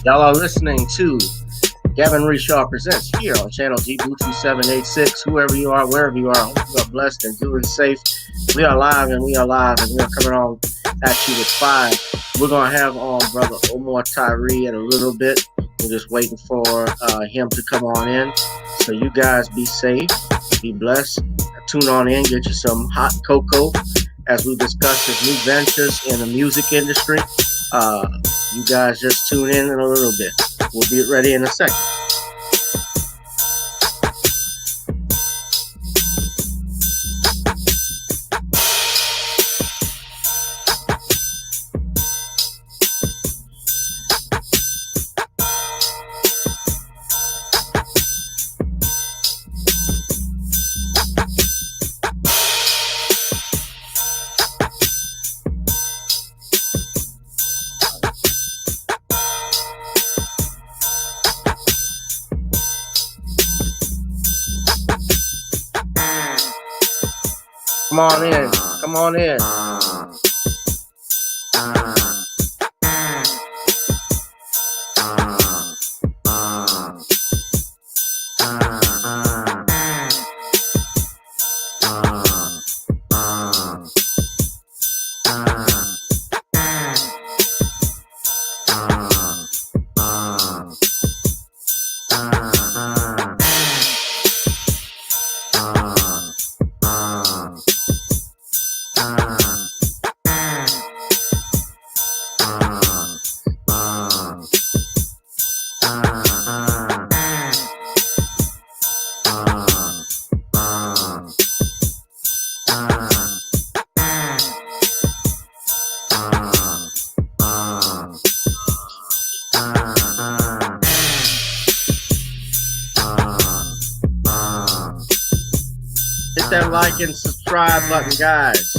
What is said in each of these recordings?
Y'all are listening to Gavin Richard Presents here on channel G2786. Whoever you are, wherever you are, I hope you are blessed and doing safe. We are live and we are coming on at you with fire. We're going to have on Brother Omar Tyree in a little bit. We're just waiting for him to come on in. So you guys be safe, be blessed. Tune on in, get you some hot cocoa as we discuss his new ventures in the music industry. You guys just tune in a little bit. We'll be ready in a second. Come on in. Come on in. Hit that like and subscribe button, guys.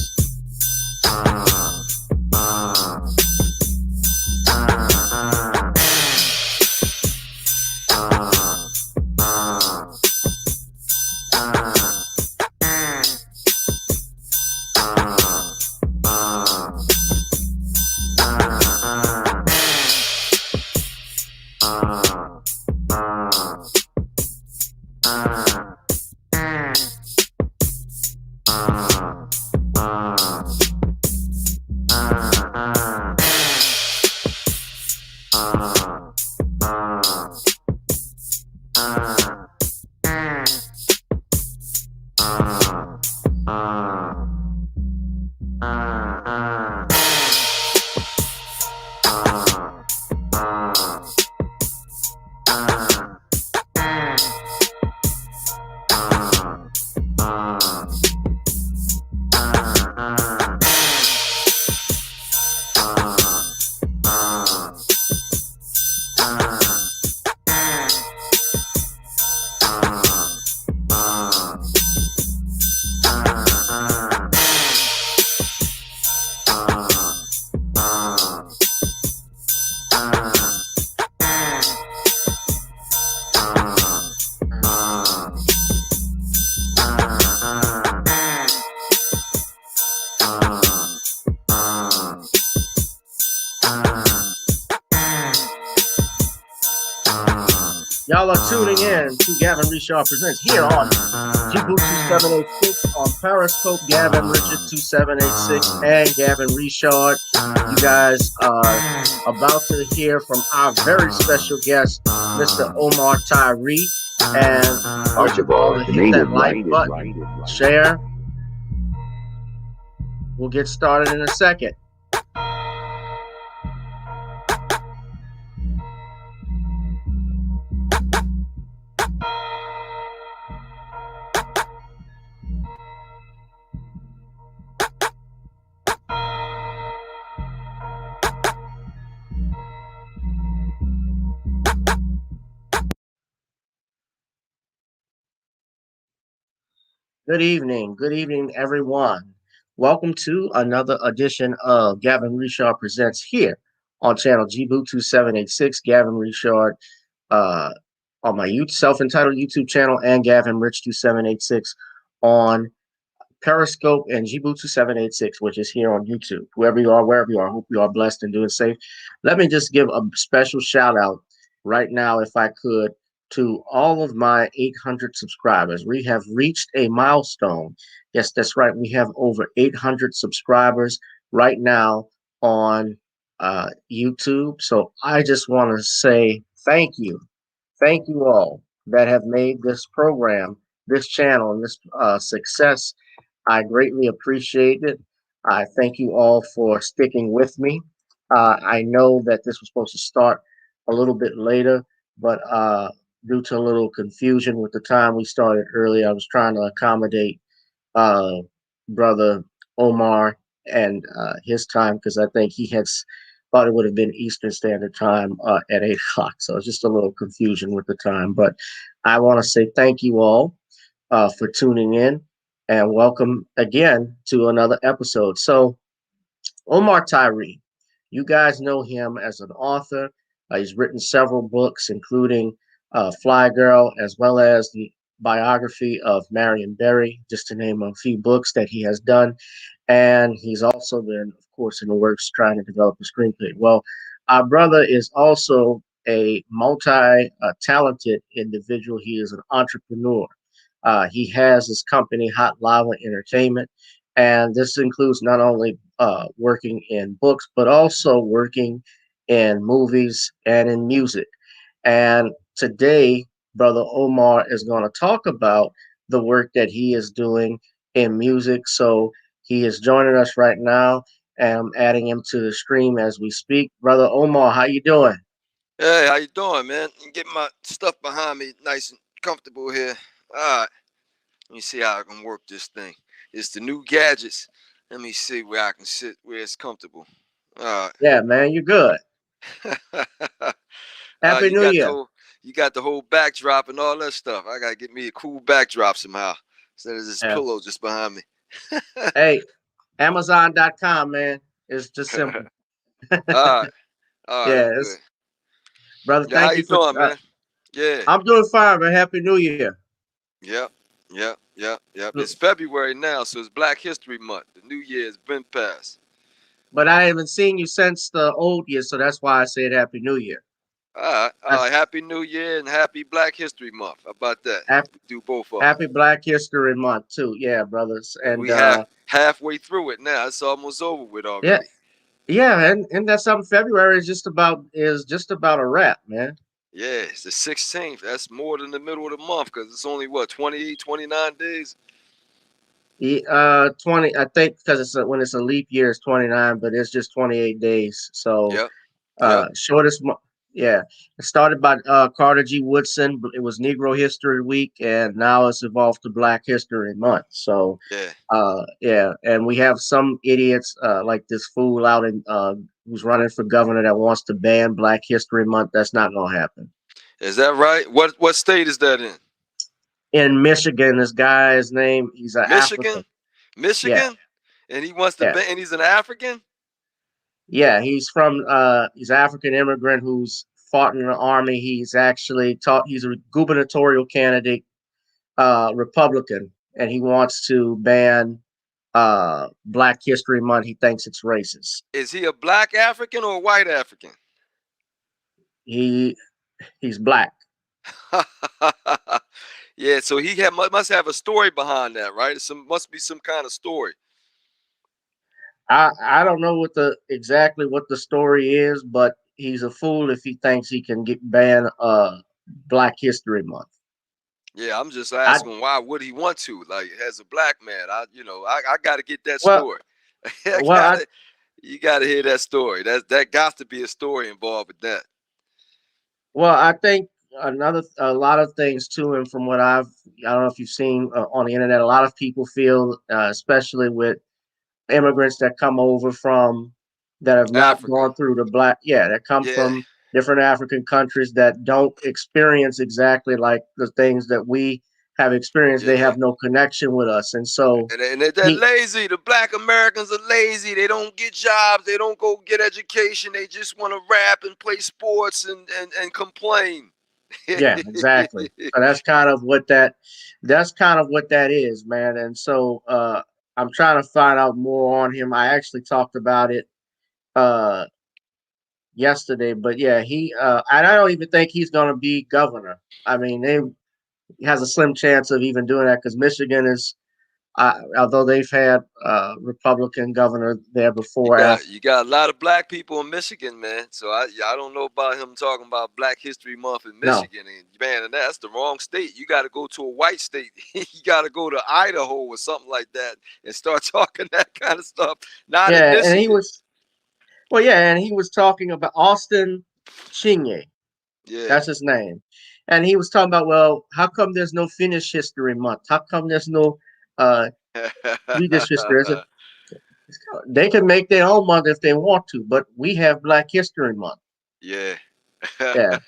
Y'all are tuning in to Gavin Richard Presents here on G2786 on Periscope, Gavin Richard 2786 and Gavin Richard. You guys are about to hear from our very special guest, Mr. Omar Tyree. And Archibald, hit that like button, share. We'll get started in a second. Good evening, everyone. Welcome to another edition of Gavin Richard Presents here on channel G2786. Gavin Richard on my self-entitled YouTube channel and Gavin Rich 2786 on Periscope, and Djibouti 786, which is here on YouTube. Whoever you are, wherever you are, I hope you are blessed and doing safe. Let me just give a special shout out right now, if I could, to all of my 800 subscribers. We have reached a milestone. Yes, that's right. We have over 800 subscribers right now on YouTube. So I just want to say thank you. Thank you all that have made this program, this channel, and this success. I greatly appreciate it. I thank you all for sticking with me. I know that this was supposed to start a little bit later, but due to a little confusion with the time we started early, I was trying to accommodate uh, brother Omar and his time because I think he had thought it would have been Eastern Standard Time at 8 o'clock. So it's just a little confusion with the time. But I want to say thank you all for tuning in and welcome again to another episode. So Omar Tyree, you guys know him as an author. He's written several books, including Fly Girl, as well as the biography of Marion Berry, just to name a few books that he has done. And he's also been, of course, in the works trying to develop a screenplay. Well, our brother is also a multi talented individual. He is an entrepreneur. He has his company, Hot Lava Entertainment, and this includes not only working in books, but also working in movies and in music. And today, Brother Omar is going to talk about the work that he is doing in music. So he is joining us right now, and I'm adding him to the stream as we speak. Brother Omar, how you doing? Hey, how you doing, man? Get my stuff behind me nice and comfortable here. All right. Let me see how I can work this thing. It's the new gadgets. Let me see where I can sit where it's comfortable. All Yeah, man, you're good. right. Happy You New got the Year. whole backdrop and all that stuff. I gotta get me a cool backdrop somehow. Instead of this Yeah. pillow just behind me. Hey, Amazon.com, man. It's just simple. All right. All right, Yeah, I'm good. it's brother. Yeah, how Thank you you for. doing, man? Yeah. I'm doing fine, man. Happy New Year. Yep. Yep. It's February now, so it's Black History Month. The New Year has been passed. But I haven't seen you since the old year, so that's why I said Happy New Year. All right. That's Happy New Year and Happy Black History Month. How about that? happy, We do both of them. happy Black History Month too. Yeah, brothers, And and we halfway through it now. It's almost over with yeah, already. yeah, and that's something. February is just about a wrap, man. Yeah, it's the 16th. That's more than the middle of the month because it's only, what, 28, 29 days? 20. I think because when it's a leap year, it's 29, but it's just 28 days. So Yep. Yep. shortest. Yeah, it started by Carter G. Woodson. It was Negro History Week, and now it's evolved to Black History Month. So, Yeah. yeah, and we have some idiots like this fool out in who's running for governor that wants to ban Black History Month. That's not gonna happen. Is that right? What state is that in? In Michigan, this guy's name, he's an African. Michigan? Yeah, Michigan? And he wants to yeah. ban, and he's an African? Yeah, he's an African immigrant who's fought in the army. He's actually taught he's a gubernatorial candidate, Republican, and he wants to ban Black History Month. He thinks it's racist. Is he a black African or a white African? He he's black. Yeah, so must have a story behind that, right? Must be some kind of story. I don't know exactly what the story is, but he's a fool if he thinks he can get ban Black History Month. Yeah, I'm just I asking why would he want to? Like, as a black man, I got to get that well story. well I You got to hear that story. That got to be a story involved with that. Well, I think a lot of things too, and from what I don't know if you've seen on the internet, a lot of people feel, especially with immigrants that come over from that have not Africa. gone through the black, yeah, that come Yeah, from different African countries that don't experience exactly like the things that we have experienced. They yeah. have no connection with us, and so And they're he, lazy. The black Americans are lazy. They don't get jobs. They don't go get education. They just want to rap and play sports and complain. yeah, exactly. So that's kind of what that is, man. And so I'm trying to find out more on him. I actually talked about it uh yesterday, but yeah, and I don't even think he's going to be governor. I mean, they he has a slim chance of even doing that because Michigan is, although they've had Republican governor there You before. got After you got a lot of black people in Michigan, man. So I don't know about him talking about Black History Month in no, Michigan, and man, and that's the wrong state. You got to go to a white state. You got to go to Idaho or something like that and start talking that kind of stuff. Not in yeah, and he Michigan. was well, yeah, and he was talking about Austin Chinye. Yeah. That's his name, and he was talking about, well, how come there's no Finnish History Month? How come there's no uh, Swedish History? I said, they can make their own month if they want to, but we have Black History Month. Yeah. Yeah,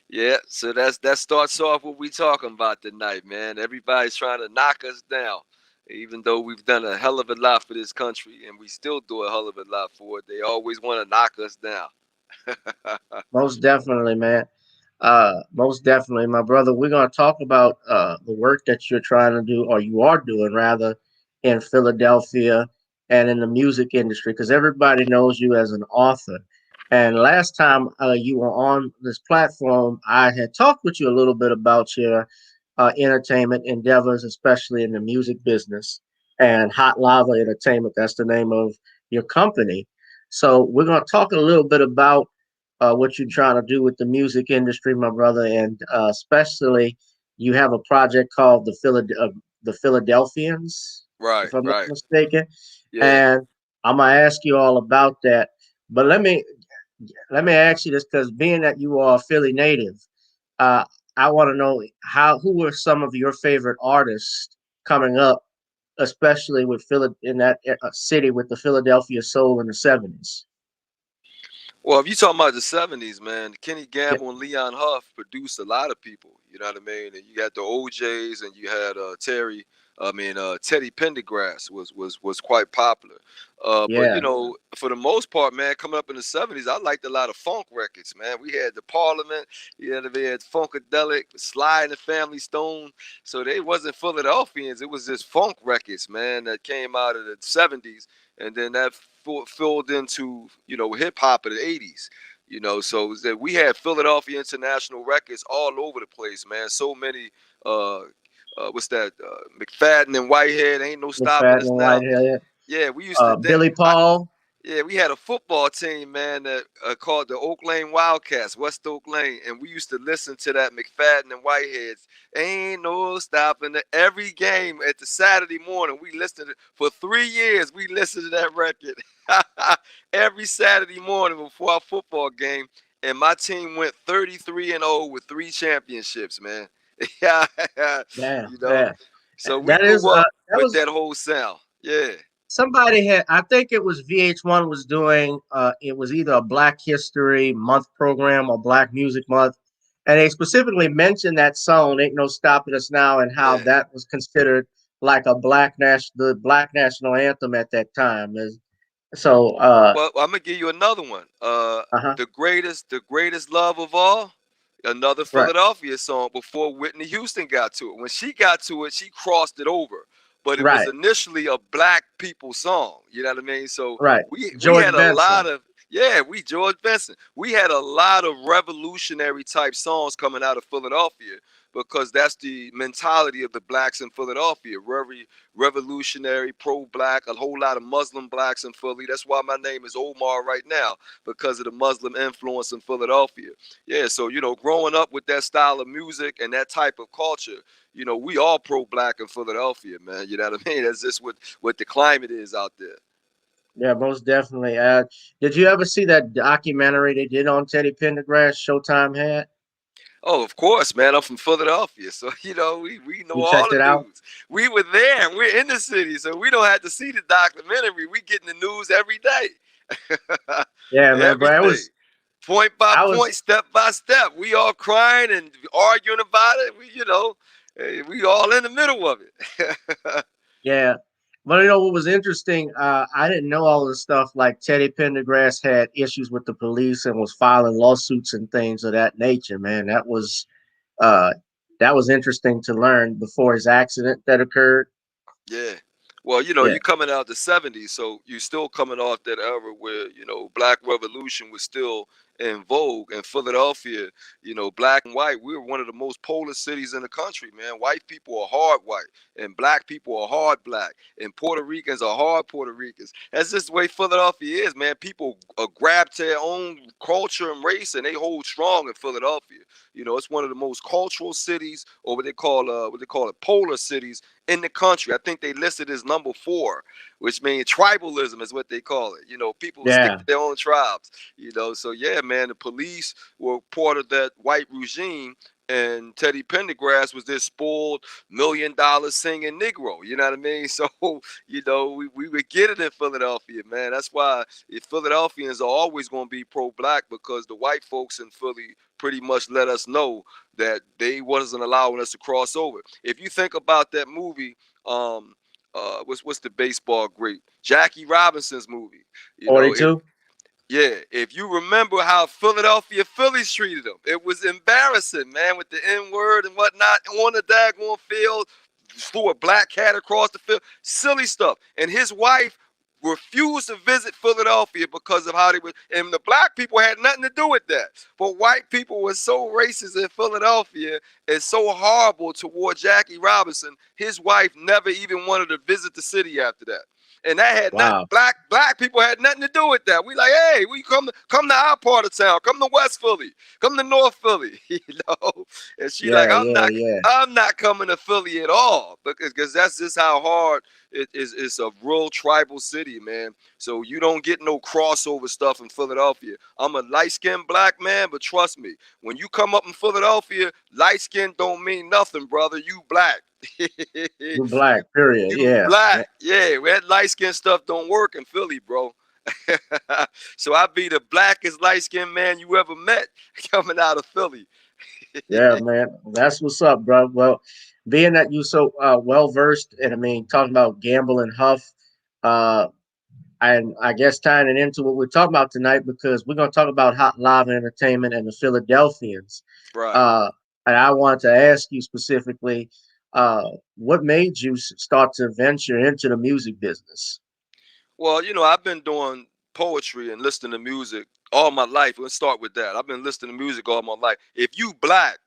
Yeah, so that starts off what we talking about tonight, man. Everybody's trying to knock us down. Even though we've done a hell of a lot for this country and we still do a hell of a lot for it, they always want to knock us down. most definitely, man. Most definitely, my brother. We're going to talk about the work that you're trying to do, or you are doing rather, in Philadelphia and in the music industry, because everybody knows you as an author. And last time you were on this platform, I had talked with you a little bit about your entertainment endeavors, especially in the music business, and Hot Lava Entertainment. That's the name of your company. So we're going to talk a little bit about what you're trying to do with the music industry, my brother, and especially you have a project called the Philadelphians, Right, if I'm not right. mistaken, Yeah. and I'm gonna ask you all about that. But let me ask you this, because being that you are a Philly native, uh, I want to know who were some of your favorite artists coming up, especially with Philly in that city with the Philadelphia soul in the '70s. Well, if you talking about the '70s, man, Kenny Yeah, Gamble and Leon Huff produced a lot of people. You know what I mean? And you got the OJ's, and you had Teddy Pendergrass was quite popular. But yeah, for the most part, man, coming up in the '70s, I liked a lot of funk records, man. We had the Parliament, we had Funkadelic, Sly and the Family Stone. So they wasn't Philadelphians; it was just funk records, man, that came out of the '70s, and then that filled into hip hop of the '80s. So that we had Philadelphia International Records all over the place, man. So many. What's that? McFadden and Whitehead, ain't no stopping McFadden us and now. Whitehead, Yeah, we used to. Billy Paul. Yeah, we had a football team, man, that called the Oak Lane Wildcats, West Oak Lane, and we used to listen to that McFadden and Whiteheads. Ain't no stopping it. Every game at the Saturday morning, we listened to, for 3 years. We listened to that record every Saturday morning before our football game, and my team went 33-0 with 3 championships, man. Yeah, Yeah, you know. yeah. So we That is grew up that with was that whole sound. Yeah, somebody had. I think it was VH1 was doing. It was either a Black History Month program or Black Music Month, and they specifically mentioned that song "Ain't No Stopping Us Now" and how yeah. that was considered like the Black national anthem at that time. So, Well, I'm gonna give you another one. uh-huh, The greatest love of all, another right, Philadelphia song before Whitney Houston got to it. When she got to it, she crossed it over. But it was right, initially a black people song. You know what I mean? So right. we George had a lot Benson. of we George Benson. We had a lot of revolutionary type songs coming out of Philadelphia because that's the mentality of the blacks in Philadelphia. Very revolutionary, pro-black, a whole lot of Muslim blacks in Philly. That's why my name is Omar right now, because of the Muslim influence in Philadelphia. Yeah, so growing up with that style of music and that type of culture, we all pro-black in Philadelphia, man. You know what I mean? That's just what the climate is out there. Yeah, most definitely. Did you ever see that documentary they did on Teddy Pendergrass? Showtime had. Oh, of course, man. I'm from Philadelphia, so we know You all checked the it out? news. We were there, and we're in the city, so we don't have to see the documentary. We getting the news every day, Yeah, man, bro. everything, point by I point, was, step by step. We all crying and arguing about it. We all in the middle of it. yeah. But what was interesting? I didn't know all this stuff. Like Teddy Pendergrass had issues with the police and was filing lawsuits and things of that nature. Man, uh, that was interesting to learn before his accident that occurred. Yeah. Well, Yeah, you're coming out the 70s, so you're still coming off that era where, Black Revolution was still in vogue. In Philadelphia, black and white, we were one of the most polar cities in the country, man. White people are hard white, and black people are hard black, and Puerto Ricans are hard Puerto Ricans. That's just the way Philadelphia is, man. People grab to their own culture and race, and they hold strong in Philadelphia. It's one of the most cultural cities, or what they call it, polar cities in the country. I think they listed as number 4, which means tribalism is what they call it. People stick yeah, to their own tribes. So yeah, man, the police were part of that white regime. And Teddy Pendergrass was this spoiled $1 million singing Negro. You know what I mean? So, we would get it in Philadelphia, man. That's why Philadelphians are always going to be pro-black, because the white folks in Philly pretty much let us know that they wasn't allowing us to cross over. If you think about that movie, what's the baseball great Jackie Robinson's movie? If 42. yeah, if you remember how Philadelphia Phillies treated him, it was embarrassing, man, with the N word and whatnot on the daggone field. Flew a black cat across the field, silly stuff. And his wife refused to visit Philadelphia because of how they were. And the black people had nothing to do with that. But white people were so racist in Philadelphia and so horrible toward Jackie Robinson. His wife never even wanted to visit the city after that. And that had nothing. Wow. Black people had nothing to do with that. We like, hey, we come to our part of town. Come to West Philly. Come to North Philly. And she like, Yeah, yeah, yeah. I'm not coming to Philly at all, because that's just how hard it is. It's a real tribal city, man. So you don't get no crossover stuff in Philadelphia. I'm a light-skinned black man, but trust me, when you come up in Philadelphia, light skin don't mean nothing, brother. You black. You're black. Period. You Yeah. black. Yeah, that light skin stuff don't work in Philly, bro. So I be the blackest light skinned man you ever met coming out of Philly. Yeah, man. That's what's up, bro. Well, being that you so well versed, and I mean, talking about Gamble and Huff, uh, and I guess tying it into what we're talking about tonight, because we're going to talk about Hot Live Entertainment and the Philadelphians. Right. Uh, and I want to ask you specifically, what made you start to venture into the music business? Well, I've been doing poetry and listening to music all my life. Let's start with that. I've been listening to music all my life. If you black,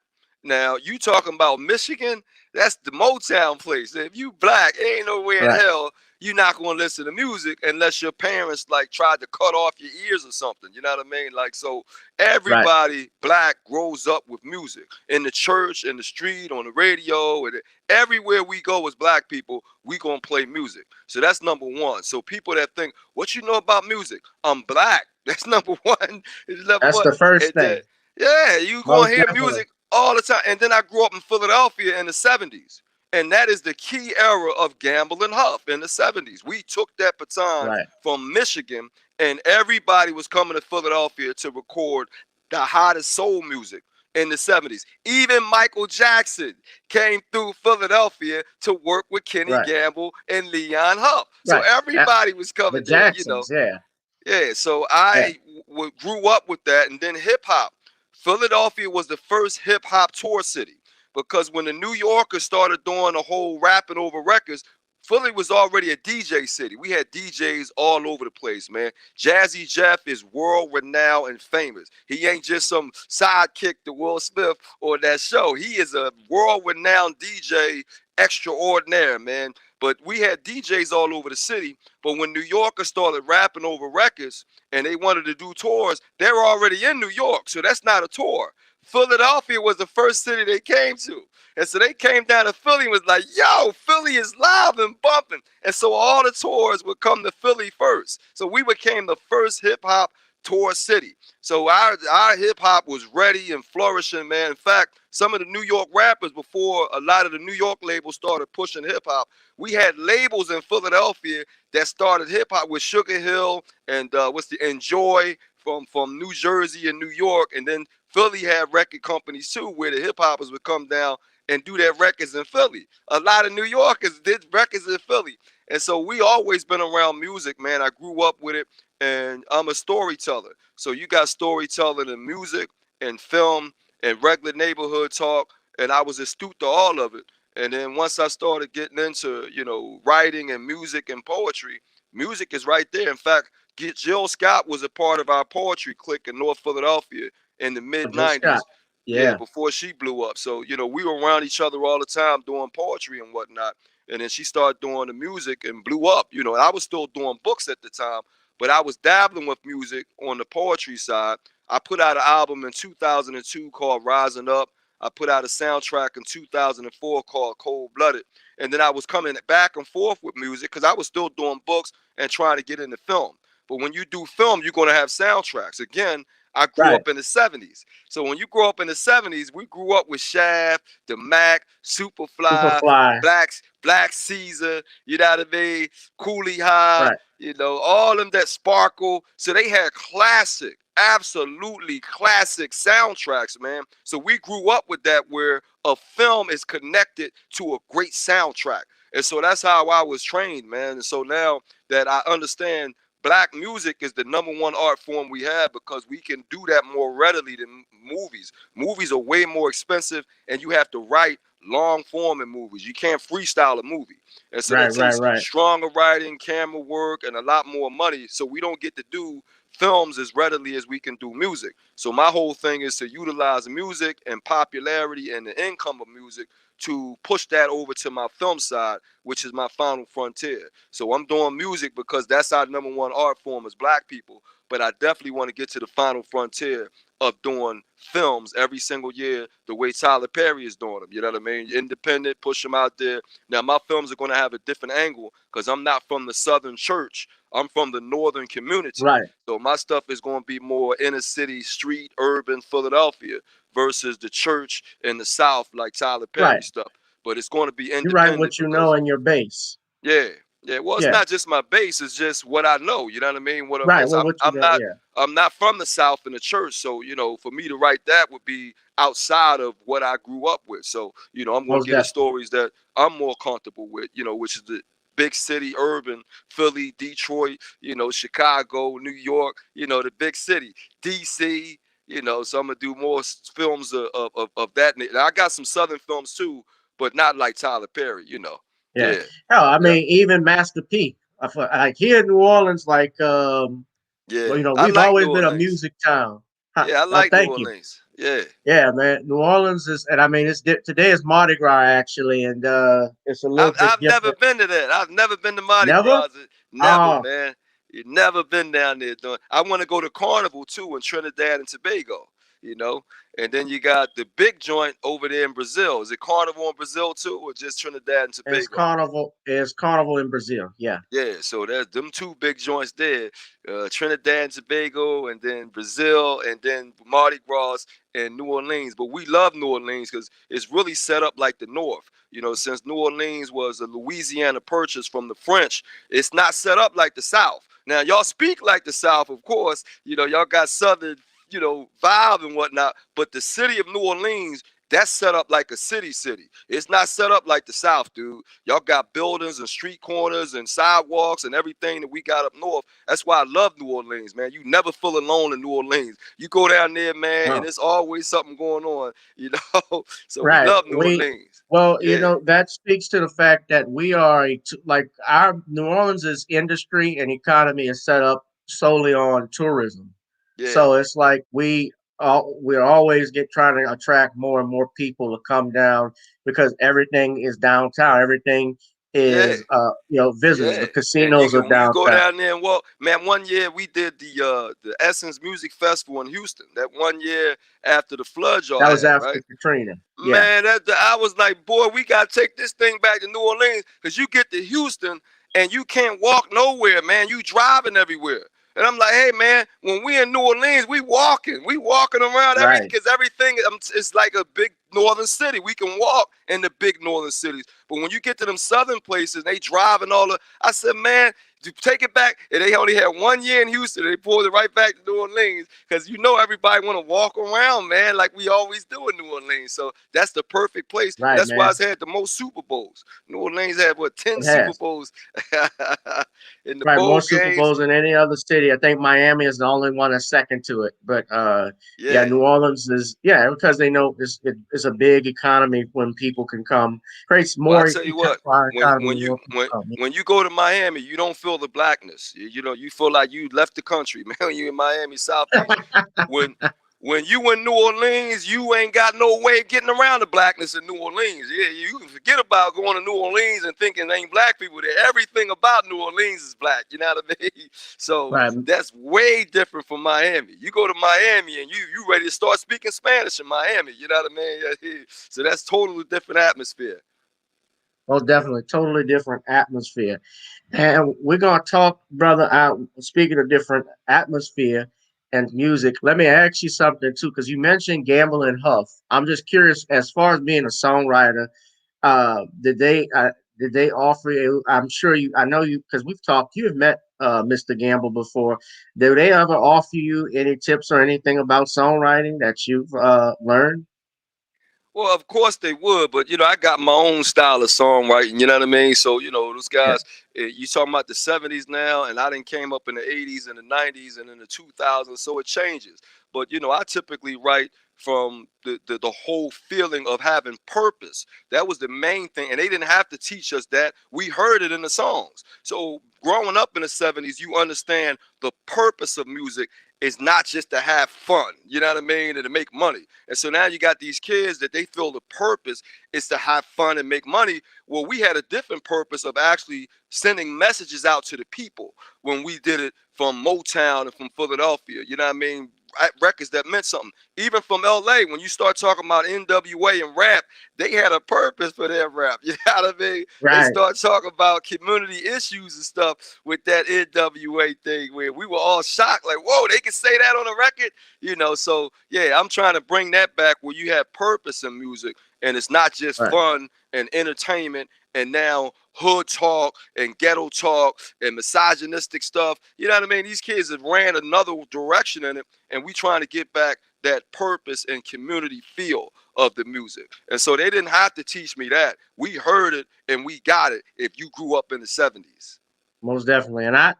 now you talking about Michigan, that's the Motown place. If you black, ain't no way in Right, hell you're not gonna listen to music unless your parents like tried to cut off your ears or something. You know what I mean? Like, so right, everybody black grows up with music in the church, in the street, on the radio, and everywhere we go as black people, we gonna play music. So that's number one. So people that think, what you know about music? I'm black. That's number one. It's number that's one. the first And thing. then, yeah, you gonna Most hear definitely. music all the time. And then I grew up in Philadelphia in the 70s. And that is the key era of Gamble and Huff in the 70s. We took that baton Right, from Michigan, and everybody was coming to Philadelphia to record the hottest soul music in the 70s. Even Michael Jackson came through Philadelphia to work with Kenny right, Gamble and Leon Huff. So right. everybody was The coming there, Jacksons, yeah, Yeah, so yeah, I grew up with that, and then hip hop. Philadelphia was the first hip hop tour city, because when the New Yorkers started doing the whole rapping over records, Philly was already a DJ city. We had DJs all over the place, man. Jazzy Jeff is world renowned and famous. He ain't just some sidekick to Will Smith or that show. He is a world renowned DJ extraordinaire, man. But we had DJs all over the city. But when New Yorkers started rapping over records and they wanted to do tours, they were already in New York. So that's not a tour. Philadelphia was the first city they came to. And so they came down to Philly and was like, yo, Philly is live and bumping. And so all the tours would come to Philly first. So we became the first hip hop tour city. So our hip hop was ready and flourishing, man. In fact, some of the New York rappers, before a lot of the New York labels started pushing hip hop, we had labels in Philadelphia that started hip hop with Sugar Hill and Enjoy from New Jersey and New York, and then Philly had record companies too, where the hip hoppers would come down and do their records in Philly. A lot of New Yorkers did records in Philly, and so we always been around music, man. I grew up with it, and I'm a storyteller. So you got storytelling in music and film and regular neighborhood talk, and I was astute to all of it. And then once I started getting into, writing and music and poetry, music is right there. In fact, Jill Scott was a part of our poetry clique in North Philadelphia in the mid Jill Scott. 90s. Yeah, Yeah. before she blew up. So, we were around each other all the time doing poetry and whatnot. And then she started doing the music and blew up. And I was still doing books at the time, but I was dabbling with music on the poetry side. I put out an album in 2002 called Rising Up. I put out a soundtrack in 2004 called Cold Blooded. And then I was coming back and forth with music because I was still doing books and trying to get into film. But when you do film, you're going to have soundtracks. Again, I grew Right. up in the 70s. So when you grow up in the 70s, we grew up with Shaft, the Mac, Superfly, Superfly. Black Caesar, you know what I mean? Coolie High, Right. all of them that sparkle. So they had classic, absolutely classic soundtracks, man. So we grew up with that where a film is connected to a great soundtrack. And so that's how I was trained, man. And so now that I understand Black music is the #1 art form we have because we can do that more readily than movies. Movies are way more expensive and you have to write long form in movies. You can't freestyle a movie. And so that takes Right. stronger writing, camera work, and a lot more money. So we don't get to do films as readily as we can do music. So my whole thing is to utilize music and popularity and the income of music to push that over to my film side, which is my final frontier. So I'm doing music because that's our #1 art form as Black people. But I definitely want to get to the final frontier of doing films every single year the way Tyler Perry is doing them. You know what I mean? Independent, push them out there. Now, my films are going to have a different angle because I'm not from the Southern church. I'm from the Northern community. Right. So my stuff is going to be more inner city, street, urban Philadelphia versus the church in the South like Tyler Perry Right. stuff. But it's going to be You write independent what you know because, in your base. yeah. Yeah, well, it's Yeah. not just my base; it's just what I know. You know what I mean? Right. Well, what you know. Yeah. I'm not from the South in the church, so for me to write that would be outside of what I grew up with. So I'm going to Most get the definitely. stories that I'm more comfortable with. Which is the big city, urban, Philly, Detroit, Chicago, New York. The big city, DC. So I'm gonna do more films of that. And I got some Southern films too, but not like Tyler Perry. Yeah. Yeah. Hell, I Yeah. mean, even Master P. Like here in New Orleans, like Yeah, I we've like always New been a Orleans. music town. Yeah, I like New Thank you. Orleans. Yeah, Yeah, man. New Orleans is, and I mean, today is Mardi Gras actually, and it's a little bit I've never different. been to that. I've never been to Mardi Never? Gras. Never, Oh, man. You never been down there doing. I want to go to Carnival too in Trinidad and Tobago. You know, and then you got the big joint over there in Brazil. Is it Carnival in Brazil too, or just Trinidad and it's Tobago? carnival. It's carnival in Brazil. Yeah. Yeah, so there's them two big joints there, Trinidad and Tobago, and then Brazil, and then Mardi Gras and New Orleans. But we love New Orleans because it's really set up like the North. Since New Orleans was a Louisiana purchase from the French, it's not set up like the South. Now, y'all speak like the South, of course. Y'all got Southern, vibe and whatnot. But the city of New Orleans, that's set up like a city. It's not set up like the South, dude. Y'all got buildings and street corners and sidewalks and everything that we got up north. That's why I love New Orleans, man. You never feel alone in New Orleans. You go down there, man, and Oh, there's always something going on, So we right. love New Orleans. Well, Yeah, that speaks to the fact that we are like our New Orleans' industry and economy is set up solely on tourism. yeah, So it's like we're always trying to attract more and more people to come down because everything is downtown. Everything yeah. is visitors. Yeah, The and casinos are when you go downtown. down there and walk, man. One year we did the Essence Music Festival in Houston. That one year after the flood y'all That was had, after right? Katrina. Yeah. Man, I was like, boy, we gotta take this thing back to New Orleans because you get to Houston and you can't walk nowhere, man. You driving everywhere. And I'm like, hey, man, when we in New Orleans, we walking around Right. because everything is like a big northern city. We can walk in the big northern cities. But when you get to them southern places, they driving all the. I said, man, take it back. And they only had 1 year in Houston. And they pulled it right back to New Orleans because everybody want to walk around, man, like we always do in New Orleans. So that's the perfect place. And Right, that's why man. it's had the most Super Bowls. New Orleans had, 10 It Super has. Bowls in the Right, more bowl Super games. Bowls than any other city. I think Miami is the only one that's second to it. But yeah, Yeah. New Orleans is because they know it's a big economy when people can come. Creates Well, I more tell you what, for our when economy when when you more people when come. when you go to Miami, you don't feel the blackness. You feel like you left the country, man. When you in Miami, South Beach. When when you in New Orleans, you ain't got no way of getting around the blackness in New Orleans. Yeah, you can forget about going to New Orleans and thinking there ain't black people there. Everything about New Orleans is black. You know what I mean? So Right, that's way different from Miami. You go to Miami and you ready to start speaking Spanish in Miami. You know what I mean? So that's totally different atmosphere. well, definitely, totally different atmosphere. And we're gonna talk, brother. Speaking of different atmosphere and music, let me ask you something too, because you mentioned Gamble and Huff. I'm just curious, as far as being a songwriter, did they offer you? I'm sure you. I know you because we've talked. You have met Mr. Gamble before. Do they ever offer you any tips or anything about songwriting that you've learned? Well, of course they would, but I got my own style of songwriting. You know what I mean? So those Yeah, guys. You talking about the '70s now, and I didn't came up in the '80s and the '90s and in the 2000s, so it changes. But I typically write from the whole feeling of having purpose. That was the main thing, and they didn't have to teach us that. We heard it in the songs. So growing up in the '70s, you understand the purpose of music is not just to have fun. You know what I mean, and to make money. And so now you got these kids that they feel the purpose is to have fun and make money. Well, we had a different purpose of actually sending messages out to the people when we did it from Motown and from Philadelphia. You know what I mean? Records that meant something. Even from LA, when you start talking about NWA and rap, they had a purpose for their rap. You know what I mean? They right. start talking about community issues and stuff with that NWA thing where we were all shocked, like, whoa, they can say that on a record. So yeah, I'm trying to bring that back where you have purpose in music and it's not just Right. fun and entertainment and now hood talk and ghetto talk and misogynistic stuff. You know what I mean? These kids have ran another direction in it, and we trying to get back that purpose and community feel of the music. And so they didn't have to teach me that. We heard it and we got it if you grew up in the '70s. Most definitely. And I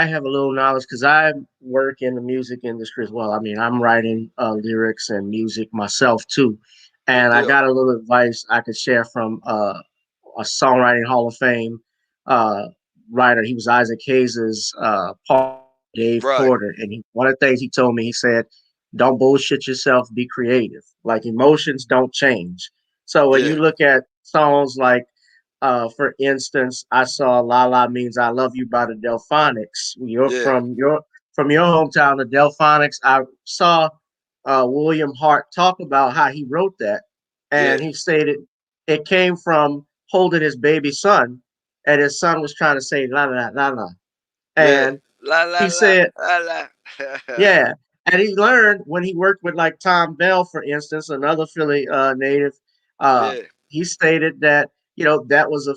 have a little knowledge because I work in the music industry as well. I mean, I'm writing lyrics and music myself too. Good And I deal. got a little advice I could share from a songwriting Hall of Fame uh, writer. He was Isaac Hayes' Paul Dave Right. Porter. And one of the things he told me, he said, don't bullshit yourself, be creative. Like emotions don't change. So when Yeah. you look at songs like for instance, I saw "La La Means I Love You" by the Delphonics. You're Yeah. from your hometown, the Delphonics. I saw William Hart talk about how he wrote that, Yeah. and he stated it came from holding his baby son, and his son was trying to say "La La La La," Yeah. and La la he la said la la. yeah, and he learned when he worked with like Tom Bell, for instance, another Philly native. Uh, Yeah. he stated that that was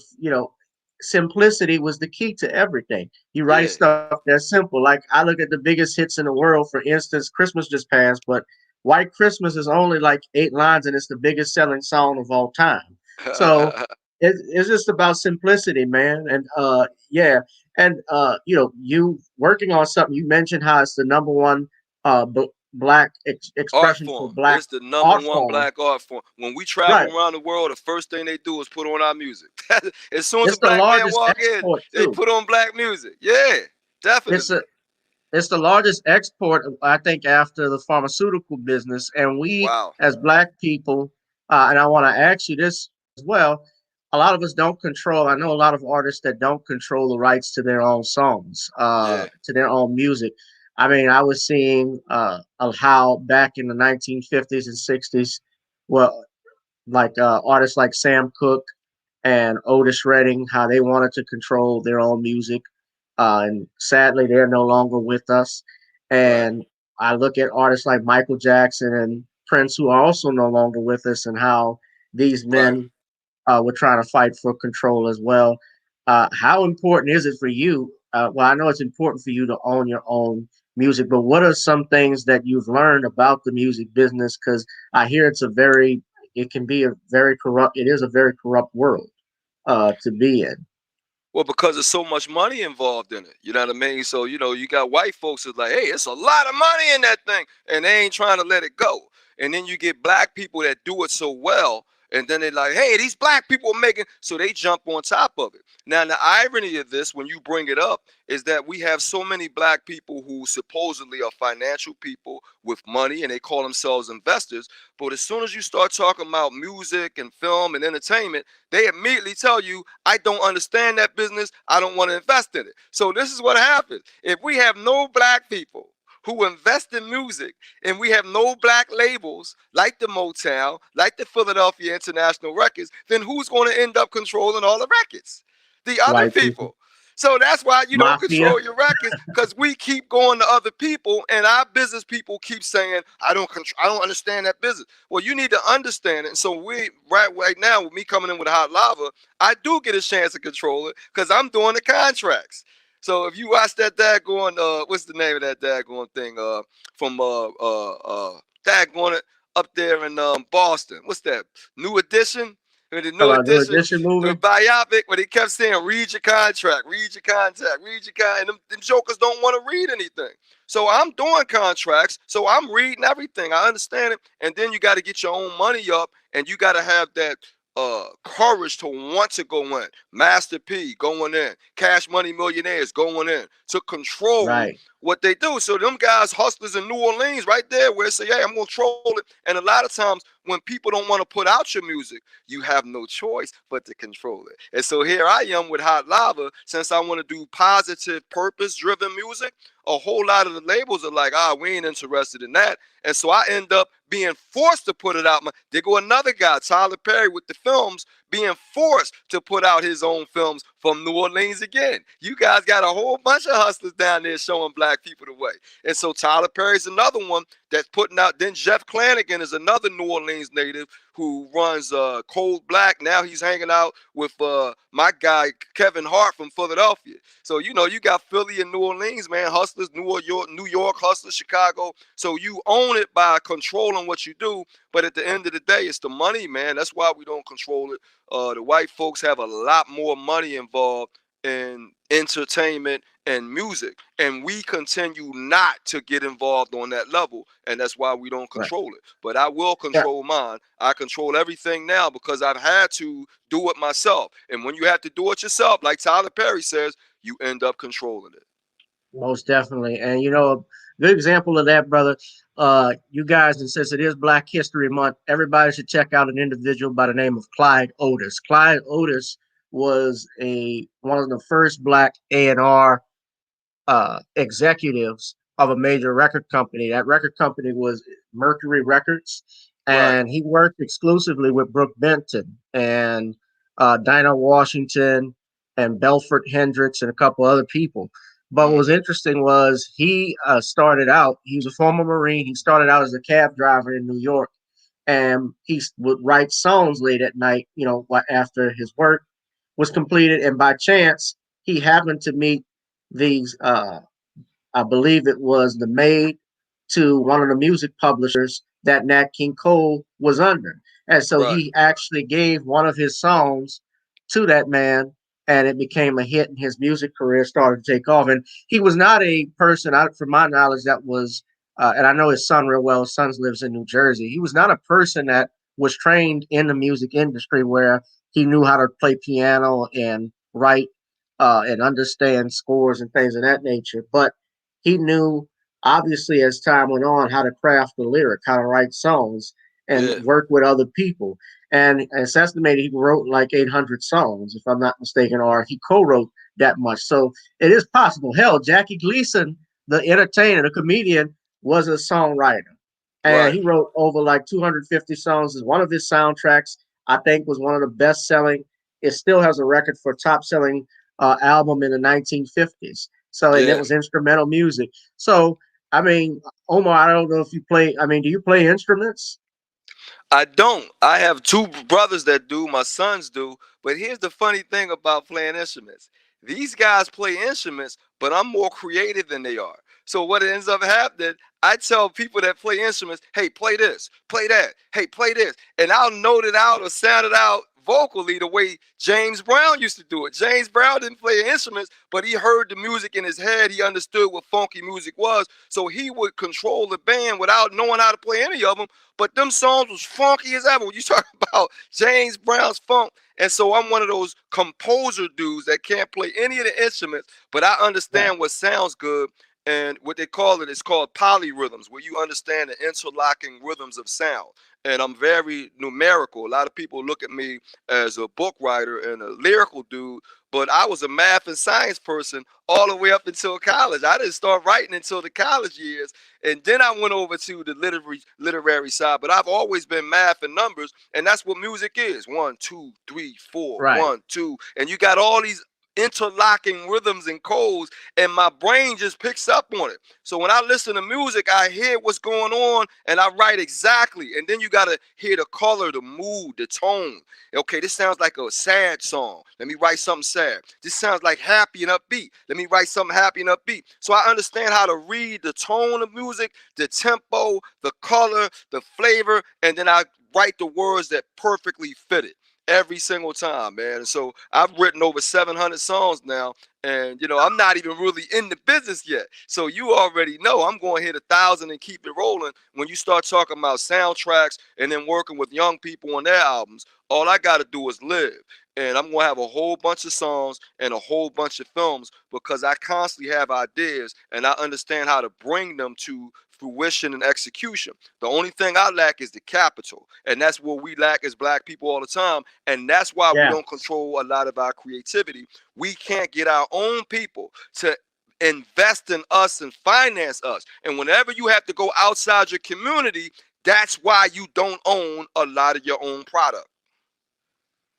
simplicity was the key to everything. He writes Yeah. stuff that's simple. Like I look at the biggest hits in the world, for instance, Christmas just passed, but White Christmas is only like 8 lines, and it's the biggest selling song of all time. So it's just about simplicity, man. And yeah, and you working on something. You mentioned how it's the number one black Art expression for form. black It's the number art one form. black art form. When we travel Right. around the world, the first thing they do is put on our music. As soon as a It's the black man largest walk in, export they too. put on black music. Yeah, It's definitely. a it's the largest export, I think, after the pharmaceutical business. And we, Wow. as black people, and I want to ask you this as well. A lot of us don't control. I know a lot of artists that don't control the rights to their own songs, Yeah. to their own music. I mean, I was seeing of how back in the 1950s and 60s, well, like artists like Sam Cooke and Otis Redding, how they wanted to control their own music. And sadly, they're no longer with us. Right. And I look at artists like Michael Jackson and Prince, who are also no longer with us, and how these Right. men were trying to fight for control as well. How important is it for you? well, I know it's important for you to own your own music, but what are some things that you've learned about the music business? Because I hear it can be a very corrupt, it is a very corrupt world to be in. Well, because there's so much money involved in it. You know what I mean? So, you got white folks that's like, hey, it's a lot of money in that thing. And they ain't trying to let it go. And then you get black people that do it so well. And then they're like, hey, these black people are making, so they jump on top of it. Now, the irony of this, when you bring it up, is that we have so many black people who supposedly are financial people with money and they call themselves investors. But as soon as you start talking about music and film and entertainment, they immediately tell you, I don't understand that business. I don't want to invest in it. So this is what happens. If we have no black people who invest in music and we have no black labels like the Motown, like the Philadelphia International Records, then who's going to end up controlling all the records? The other White people, people. So that's why you don't mafia. control your records, because we keep going to other people and our business people keep saying, I don't understand that business. Well, you need to understand it. And so we right now, with me coming in with hot lava, I do get a chance to control it because I'm doing the contracts. So if you watch that daggone, what's the name of that daggone thing? From daggone it up there in Boston. What's that? New Edition? The new About New edition, Edition the movie. biopic, where they kept saying, read your contract, read your contract, read your contract. And them jokers don't want to read anything. So I'm doing contracts. So I'm reading everything. I understand it. And then you got to get your own money up and you got to have that courage to want to go in. Master P going in. Cash Money Millionaires going in to control Right, what they do. So them guys, hustlers in New Orleans, right there, where they say, hey, I'm gonna control it. And a lot of times when people don't want to put out your music, you have no choice but to control it. And so here I am with Hot Lava. Since I want to do positive, purpose-driven music, a whole lot of the labels are like, we ain't interested in that. And so I end up being forced to put it out. There go another guy, Tyler Perry, with the films, being forced to put out his own films from New Orleans again. You guys got a whole bunch of hustlers down there showing black people the way. And so Tyler Perry's another one that's putting out. Then Jeff Flanagan is another New Orleans native who runs Cold Black. Now he's hanging out with my guy Kevin Hart from Philadelphia. So you got Philly and New Orleans, man, hustlers, New York hustlers, Chicago. So you own it by controlling what you do. But at the end of the day, it's the money, man. That's why we don't control it. The white folks have a lot more money involved in entertainment and music, and we continue not to get involved on that level, and that's why we don't right. control it. But I will Yeah, control mine. I control everything now because I've had to do it myself. And when you have to do it yourself, like Tyler Perry says, you end up controlling it. most definitely. And a good example of that, brother. You guys, and since it is Black History Month, everybody should check out an individual by the name of Clyde Otis. Clyde Otis was a one of the first black A&R executives of a major record company. That record company was Mercury Records, Right. and he worked exclusively with Brooke Benton and Dinah Washington and Belfort Hendricks and a couple other people. But what was Mm-hmm. interesting was he started out, he was a former Marine. He started out as a cab driver in New York, and he would write songs late at night, after his work was completed. And by chance, he happened to meet these I believe it was the maid to one of the music publishers that Nat King Cole was under. And so Right. he actually gave one of his songs to that man, and it became a hit, and his music career started to take off. And he was not a person, from my knowledge, that was, and I know his son real well. His son lives in New Jersey. He was not a person that was trained in the music industry where he knew how to play piano and write and understand scores and things of that nature. But he knew, obviously, as time went on, how to craft the lyric, how to write songs, and Yeah. work with other people. And it's estimated he wrote like 800 songs, if I'm not mistaken, or he co-wrote that much. So it is possible. Hell, Jackie Gleason, the entertainer, the comedian, was a songwriter, and Right. he wrote over like 250 songs. As one of his soundtracks, I think, was one of the best-selling. It still has a record for top-selling album in the 1950s. So, and it Yeah. was instrumental music. So, I mean, Omar, I don't know if you play. I mean, do you play instruments? I don't. I have two brothers that do. My sons do. But here's the funny thing about playing instruments. these guys play instruments, but I'm more creative than they are. So what ends up happening, I tell people that play instruments, hey, play this, play that, hey, play this. And I'll note it out or sound it out vocally the way James Brown used to do it. James Brown didn't play instruments, but he heard the music in his head. He understood what funky music was. So he would control the band without knowing how to play any of them. But them songs was funky as ever. When you talk about James Brown's funk. And so I'm one of those composer dudes that can't play any of the instruments, but I understand what sounds good. And what they call it is called polyrhythms, where you understand the interlocking rhythms of sound. And I'm very numerical. A lot of people look at me as a book writer and a lyrical dude, but I was a math and science person all the way up until college. I didn't start writing until the college years, and then I went over to the literary side. But I've always been math and numbers, and that's what music is. 1, 2, 3, 4, 1, 2, and you got all these interlocking rhythms and codes, and my brain just picks up on it. So when I listen to music, I hear what's going on and I write exactly. And then you got to hear the color, the mood, the tone. Okay, this sounds like a sad song. Let me write something sad. This sounds like happy and upbeat. Let me write something happy and upbeat. So I understand how to read the tone of music, the tempo, the color, the flavor, and then I write the words that perfectly fit it every single time, man. And so I've written over 700 songs now, and I'm not even really in the business yet. So you already know I'm going to hit 1,000 and keep it rolling. When you start talking about soundtracks and then working with young people on their albums, all I got to do is live. And I'm going to have a whole bunch of songs and a whole bunch of films because I constantly have ideas and I understand how to bring them to fruition and execution. The only thing I lack is the capital. And that's what we lack as Black people all the time. And that's why we don't control a lot of our creativity. We can't get our own people to invest in us and finance us. And whenever you have to go outside your community, that's why you don't own a lot of your own product.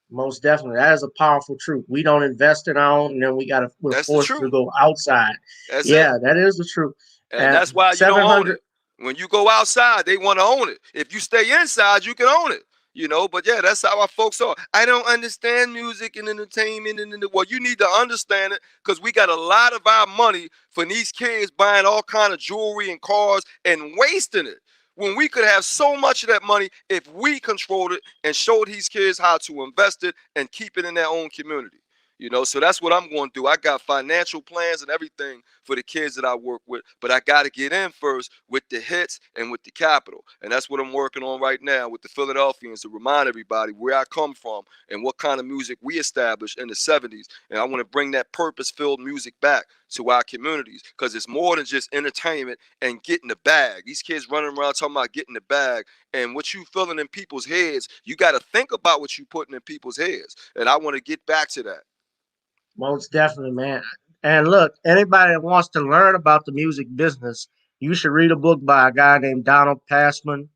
Most definitely. That is a powerful truth. We don't invest in our own, and then we're forced to go outside. That is the truth. And that's why you don't own it. When you go outside, they want to own it. If you stay inside, you can own it. But yeah, that's how our folks are. I don't understand music and entertainment. Well, you need to understand it because we got a lot of our money for these kids buying all kind of jewelry and cars and wasting it, when we could have so much of that money if we controlled it and showed these kids how to invest it and keep it in their own community. So that's what I'm going to do. I got financial plans and everything for the kids that I work with, but I got to get in first with the hits and with the capital. And that's what I'm working on right now with the Philadelphians, to remind everybody where I come from and what kind of music we established in the 70s. And I want to bring that purpose-filled music back to our communities, because it's more than just entertainment and getting the bag. These kids running around talking about getting the bag, and what you feeling in people's heads, you got to think about what you putting in people's heads. And I want to get back to that. Most definitely, man. And look, anybody that wants to learn about the music business, you should read a book by a guy named Donald Passman.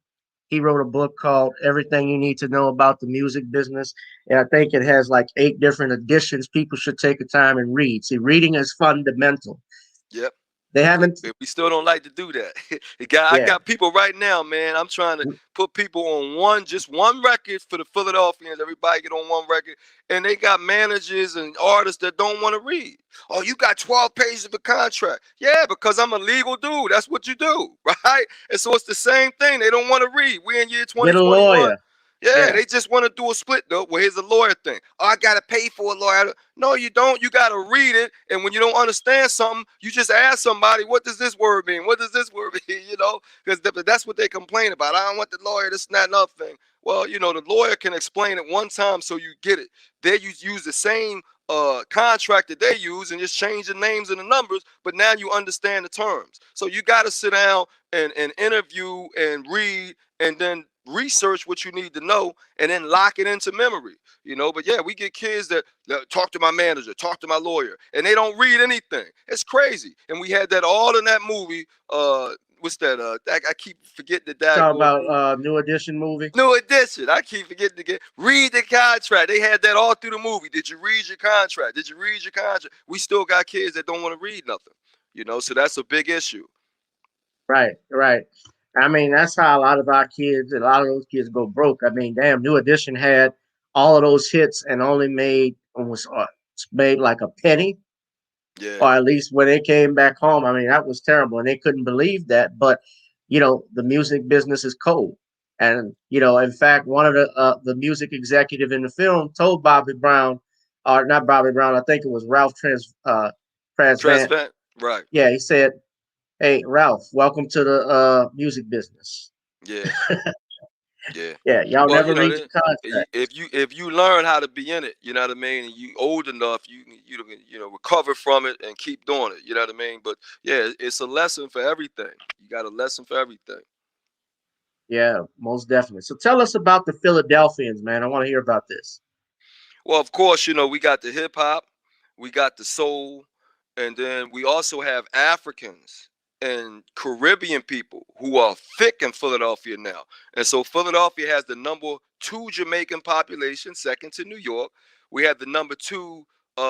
He wrote a book called Everything You Need to Know About the Music Business. And I think it has like 8 different editions. People should take the time and read. See, reading is fundamental. Yep. They haven't. We still don't like to do that. I got people right now, man. I'm trying to put people on just one record for the Philadelphians. Everybody get on one record, and they got managers and artists that don't want to read. Oh, you got 12 pages of a contract. Yeah, because I'm a legal dude. That's what you do, right? And so it's the same thing. They don't want to read. We're in year 2021. Get a lawyer. Yeah, they just want to do a split though. Well, here's a lawyer thing. Oh, I gotta pay for a lawyer. No, you don't. You gotta read it. And when you don't understand something, you just ask somebody, what does this word mean? What does this word mean? Because that's what they complain about. I don't want the lawyer, this and that and other thing. Well, the lawyer can explain it one time so you get it. They use the same contract that they use and just change the names and the numbers, but now you understand the terms. So you got to sit down and interview and read and then research what you need to know and then lock it into memory. But yeah, we get kids that talk to my manager, talk to my lawyer, and they don't read anything. It's crazy. And we had that all in that movie. What's that? I keep forgetting the talk about New Edition movie. New Edition. I keep forgetting to read the contract. They had that all through the movie. Did you read your contract? Did you read your contract? We still got kids that don't want to read nothing. So that's a big issue. Right. I mean, that's how a lot of those kids go broke. I mean, damn, New Edition had all of those hits and only made almost made like a penny, Yeah. or at least when they came back home. I mean, that was terrible, and they couldn't believe that. But the music business is cold, and in fact, one of the music executive in the film told Bobby Brown, or not Bobby Brown, I think it was Ralph Transvant. Transparent. Right. Yeah, he said, "Hey, Ralph, welcome to the music business." Yeah. Yeah. Yeah, y'all Well, never read your contracts. if you learn how to be in it, you know what I mean, and you old enough, recover from it and keep doing it. You know what I mean. But yeah, it's a lesson for everything. You got a lesson for everything. Yeah, most definitely. So tell us about the Philadelphians, man. I want to hear about this. Well, of course, we got the hip hop, we got the soul, and then we also have Africans and Caribbean people who are thick in Philadelphia now. And so Philadelphia has the number two Jamaican population, second to New York. We have the number two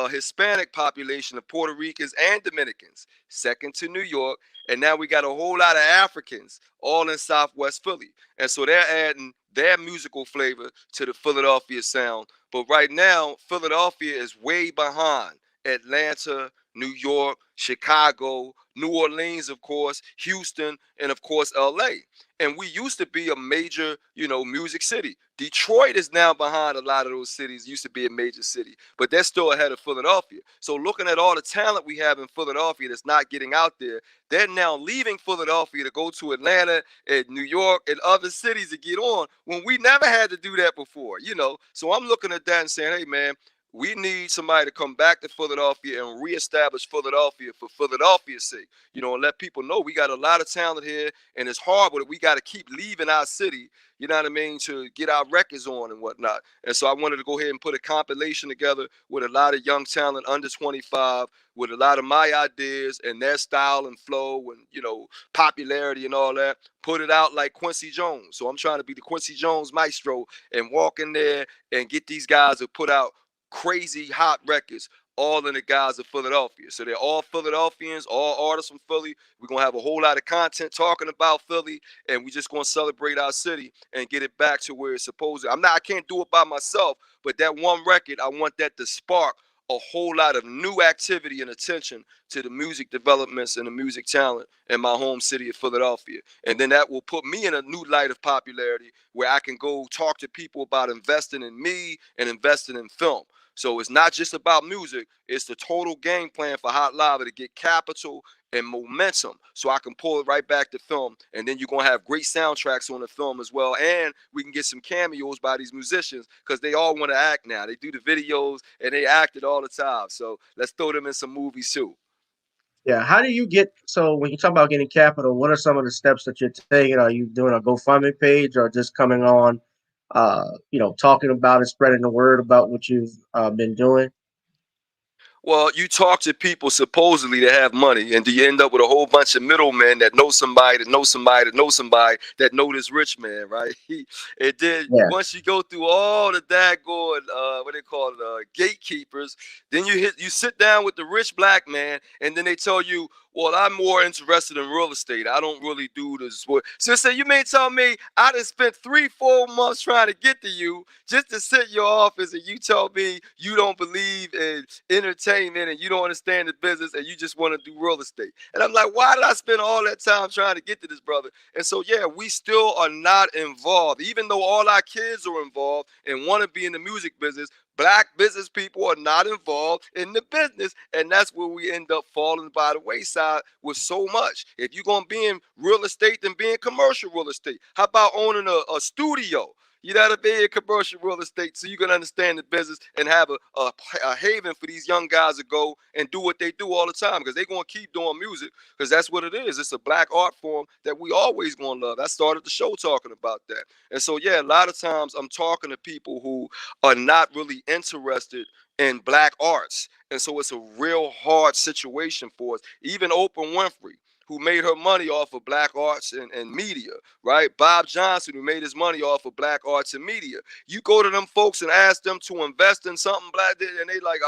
Hispanic population of Puerto Ricans and Dominicans, second to New York. And now we got a whole lot of Africans all in Southwest Philly. And so they're adding their musical flavor to the Philadelphia sound. But right now, Philadelphia is way behind Atlanta, New York, Chicago, New Orleans, of course, Houston, and of course, LA. And we used to be a major, music city. Detroit is now behind a lot of those cities. Used to be a major city, but they're still ahead of Philadelphia. So looking at all the talent we have in Philadelphia that's not getting out there, they're now leaving Philadelphia to go to Atlanta and New York and other cities to get on when we never had to do that before. So I'm looking at that and saying, hey, man, we need somebody to come back to Philadelphia and reestablish Philadelphia for Philadelphia's sake, and let people know we got a lot of talent here, and it's hard, but we got to keep leaving our city, you know what I mean, to get our records on and whatnot. And so I wanted to go ahead and put a compilation together with a lot of young talent under 25, with a lot of my ideas and their style and flow and, popularity and all that. Put it out like Quincy Jones. So I'm trying to be the Quincy Jones maestro and walk in there and get these guys to put out crazy hot records, all in the guise of Philadelphia. So they're all Philadelphians, all artists from Philly. We're going to have a whole lot of content talking about Philly, and we just going to celebrate our city and get it back to where it's supposed to. I can't do it by myself, but that one record, I want that to spark a whole lot of new activity and attention to the music developments and the music talent in my home city of Philadelphia. And then that will put me in a new light of popularity where I can go talk to people about investing in me and investing in film. So it's not just about music, it's the total game plan for Hot Lava to get capital and momentum so I can pull it right back to film. And then you're going to have great soundtracks on the film as well. And we can get some cameos by these musicians because they all want to act now. They do the videos and they act it all the time. So let's throw them in some movies too. Yeah, how do you get, so when you talk about getting capital, what are some of the steps that you're taking? Are you doing a GoFundMe page or just coming on, talking about it, spreading the word about what you've been doing? Well, you talk to people supposedly that have money, and do you end up with a whole bunch of middlemen that know somebody that know somebody that know somebody that know this rich man, right? And then Yeah. once you go through all the daggone what they call it, gatekeepers, then you sit down with the rich black man, and then they tell you, well, I'm more interested in real estate. I don't really do this. So say you may tell me I done spent 3-4 months trying to get to you just to sit in your office, and you tell me you don't believe in entertainment and you don't understand the business and you just want to do real estate. And I'm like, why did I spend all that time trying to get to this, brother? And so, yeah, we still are not involved, even though all our kids are involved and want to be in the music business. Black business people are not involved in the business, and that's where we end up falling by the wayside with so much. If you're going to be in real estate, then be in commercial real estate. How about owning a studio? You gotta be in commercial real estate so you can understand the business and have a haven for these young guys to go and do what they do all the time, because they're going to keep doing music because that's what it is. It's a black art form that we always going to love. I started the show talking about that. And so, yeah, a lot of times I'm talking to people who are not really interested in black arts. And so it's a real hard situation for us. Even Oprah Winfrey, who made her money off of black arts and media, right? Bob Johnson, who made his money off of black arts and media. You go to them folks and ask them to invest in something black, and they like,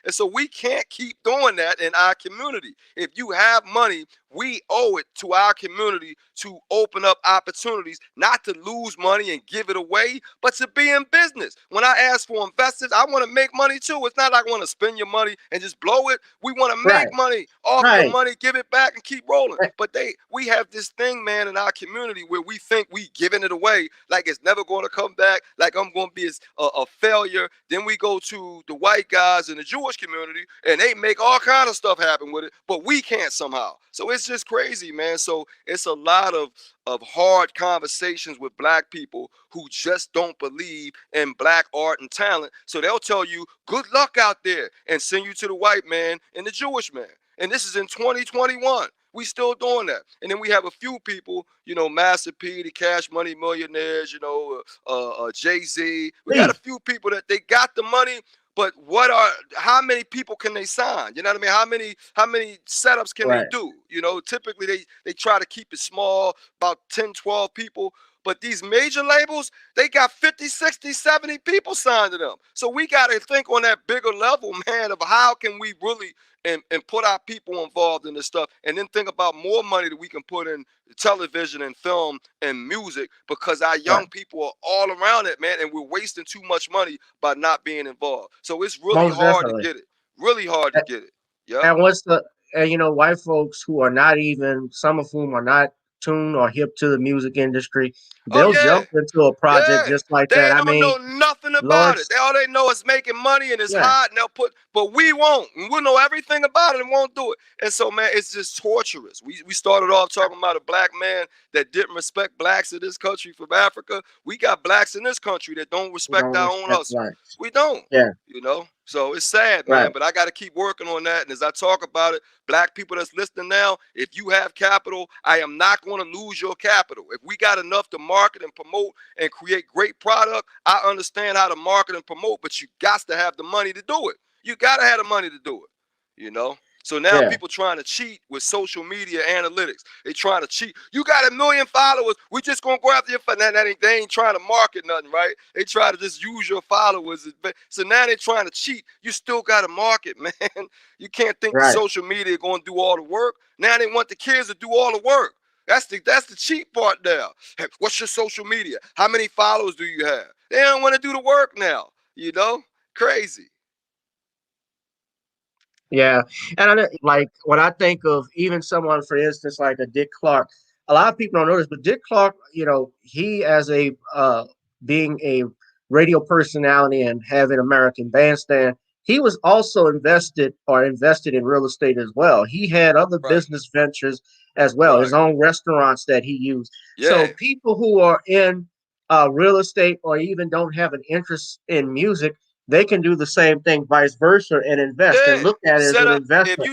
And so we can't keep doing that in our community. If you have money, we owe it to our community to open up opportunities, not to lose money and give it away, but to be in business. When I ask for investors, I want to make money too. It's not like I want to spend your money and just blow it. We want to Right. make money off your Right. money, give it back, and keep rolling. But we have this thing, man, in our community where we think we giving it away like it's never going to come back, like I'm going to be a failure. Then we go to the white guys in the Jewish community and they make all kind of stuff happen with it, but we can't somehow. So it's just crazy, man. So it's a lot of hard conversations with black people who just don't believe in black art and talent. So they'll tell you, good luck out there, and send you to the white man and the Jewish man. And this is in 2021. We still doing that. And then we have a few people, you know, Master P, the Cash Money Millionaires, you know, Jay-Z. We got a few people that they got the money, but how many people can they sign? You know what I mean? How many setups can they do? You know, typically they try to keep it small, about 10, 12 people. But these major labels, they got 50, 60, 70 people signed to them. So we got to think on that bigger level, man, of how can we really and put our people involved in this stuff, and then think about more money that we can put in television and film and music, because our young people are all around it, man, and we're wasting too much money by not being involved. So it's really Most hard definitely. to get it. Really hard to get it. Yeah. And you know, white folks who are not even, some of whom are not tuned or hip to the music industry, they'll jump into a project just like They that. I don't mean, know nothing about it. Lord's, All they know is making money and it's hot, and but we won't. We'll know everything about it and won't do it. And so, man, it's just torturous. We started off talking about a black man that didn't respect blacks in this country from Africa. We got blacks in this country that don't respect our own hustle. We don't. Yeah. You know? So it's sad, man, but I got to keep working on that. And as I talk about it, black people that's listening now, if you have capital, I am not going to lose your capital. If we got enough to market and promote and create great product, I understand how to market and promote, but you got to have the money to do it. You got to have the money to do it, you know? So now people trying to cheat with social media analytics. They trying to cheat. You got 1 million followers. We just going to go after your followers. They ain't trying to market nothing, right? They try to just use your followers. So now they trying to cheat. You still got to market, man. You can't think social media going to do all the work. Now they want the kids to do all the work. That's the cheap part now. Hey, what's your social media? How many followers do you have? They don't want to do the work now, you know? Crazy. Yeah, and like when I think of even someone, for instance, like a Dick Clark, a lot of people don't know this, but Dick Clark, you know, he as a being a radio personality and having American Bandstand, he was also invested in real estate as well. He had other business ventures as well, his own restaurants that he used. So people who are in real estate or even don't have an interest in music, they can do the same thing, vice versa, and invest and look at it as an investment. If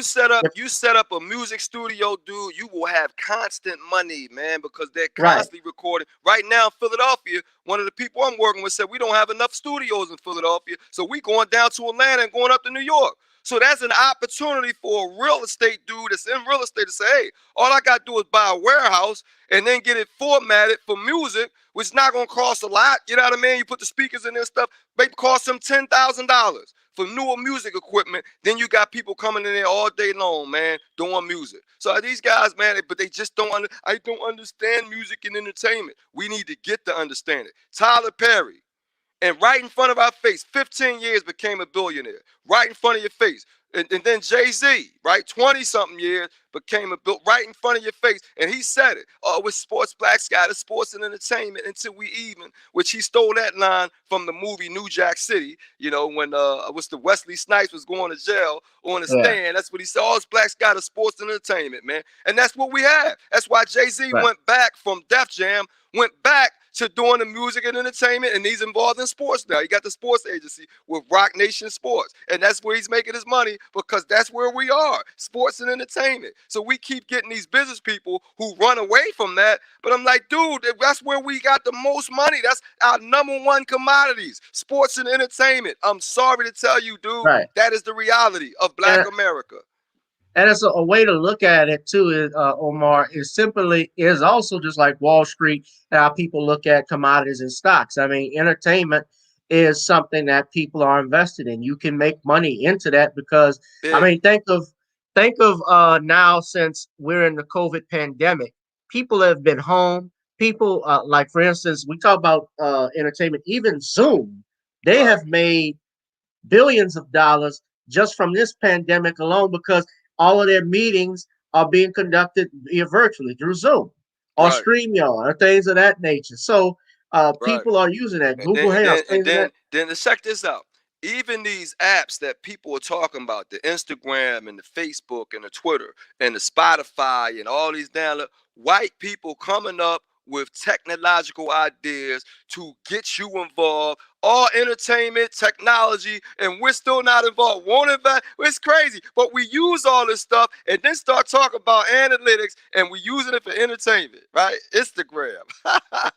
you set up a music studio, dude, you will have constant money, man, because they're constantly recording. Right now, Philadelphia, one of the people I'm working with said we don't have enough studios in Philadelphia, so we going down to Atlanta and going up to New York. So that's an opportunity for a real estate dude that's in real estate to say, hey, all I got to do is buy a warehouse and then get it formatted for music, which is not going to cost a lot. You know what I mean? You put the speakers in there and stuff, maybe cost them $10,000 for newer music equipment. Then you got people coming in there all day long, man, doing music. So these guys, man, but they just don't I don't understand music and entertainment. We need to get to understand it. Tyler Perry, and right in front of our face, 15 years became a billionaire. Right in front of your face. And then Jay-Z, right, 20-something years, became a right in front of your face. And he said it. Oh, with sports, black sky, the sports and entertainment until we even, which he stole that line from the movie New Jack City, you know, when the Wesley Snipes was going to jail on the stand. That's what he said. Oh, it's black sky, the sports and entertainment, man. And that's what we have. That's why Jay-Z went back from Def Jam, went back to doing the music and entertainment, and he's involved in sports now. He got the sports agency with Rock Nation Sports, and that's where he's making his money, because that's where we are, sports and entertainment. So we keep getting these business people who run away from that, but I'm like, dude, that's where we got the most money. That's our #1 commodities, sports and entertainment. I'm sorry to tell you, dude, that is the reality of Black America. And it's a way to look at it too, Omar, is also just like Wall Street, how people look at commodities and stocks. I mean, entertainment is something that people are invested in. You can make money into that because, I mean, think of think of now, since we're in the COVID pandemic, people have been home. People, like for instance, we talk about entertainment, even Zoom, they Right, have made billions of dollars just from this pandemic alone, because all of their meetings are being conducted via virtually through Zoom or right, StreamYard or things of that nature. So right. people are using that, And then Google and Hangouts, then and things of that. then to check this out. Even these apps that people are talking about, the Instagram and the Facebook and the Twitter and the Spotify and all these down white people coming up with technological ideas to get you involved, all entertainment, technology, and we're still not involved. Won't invest. It's crazy. But we use all this stuff and then start talking about analytics and we're using it for entertainment, right? Instagram.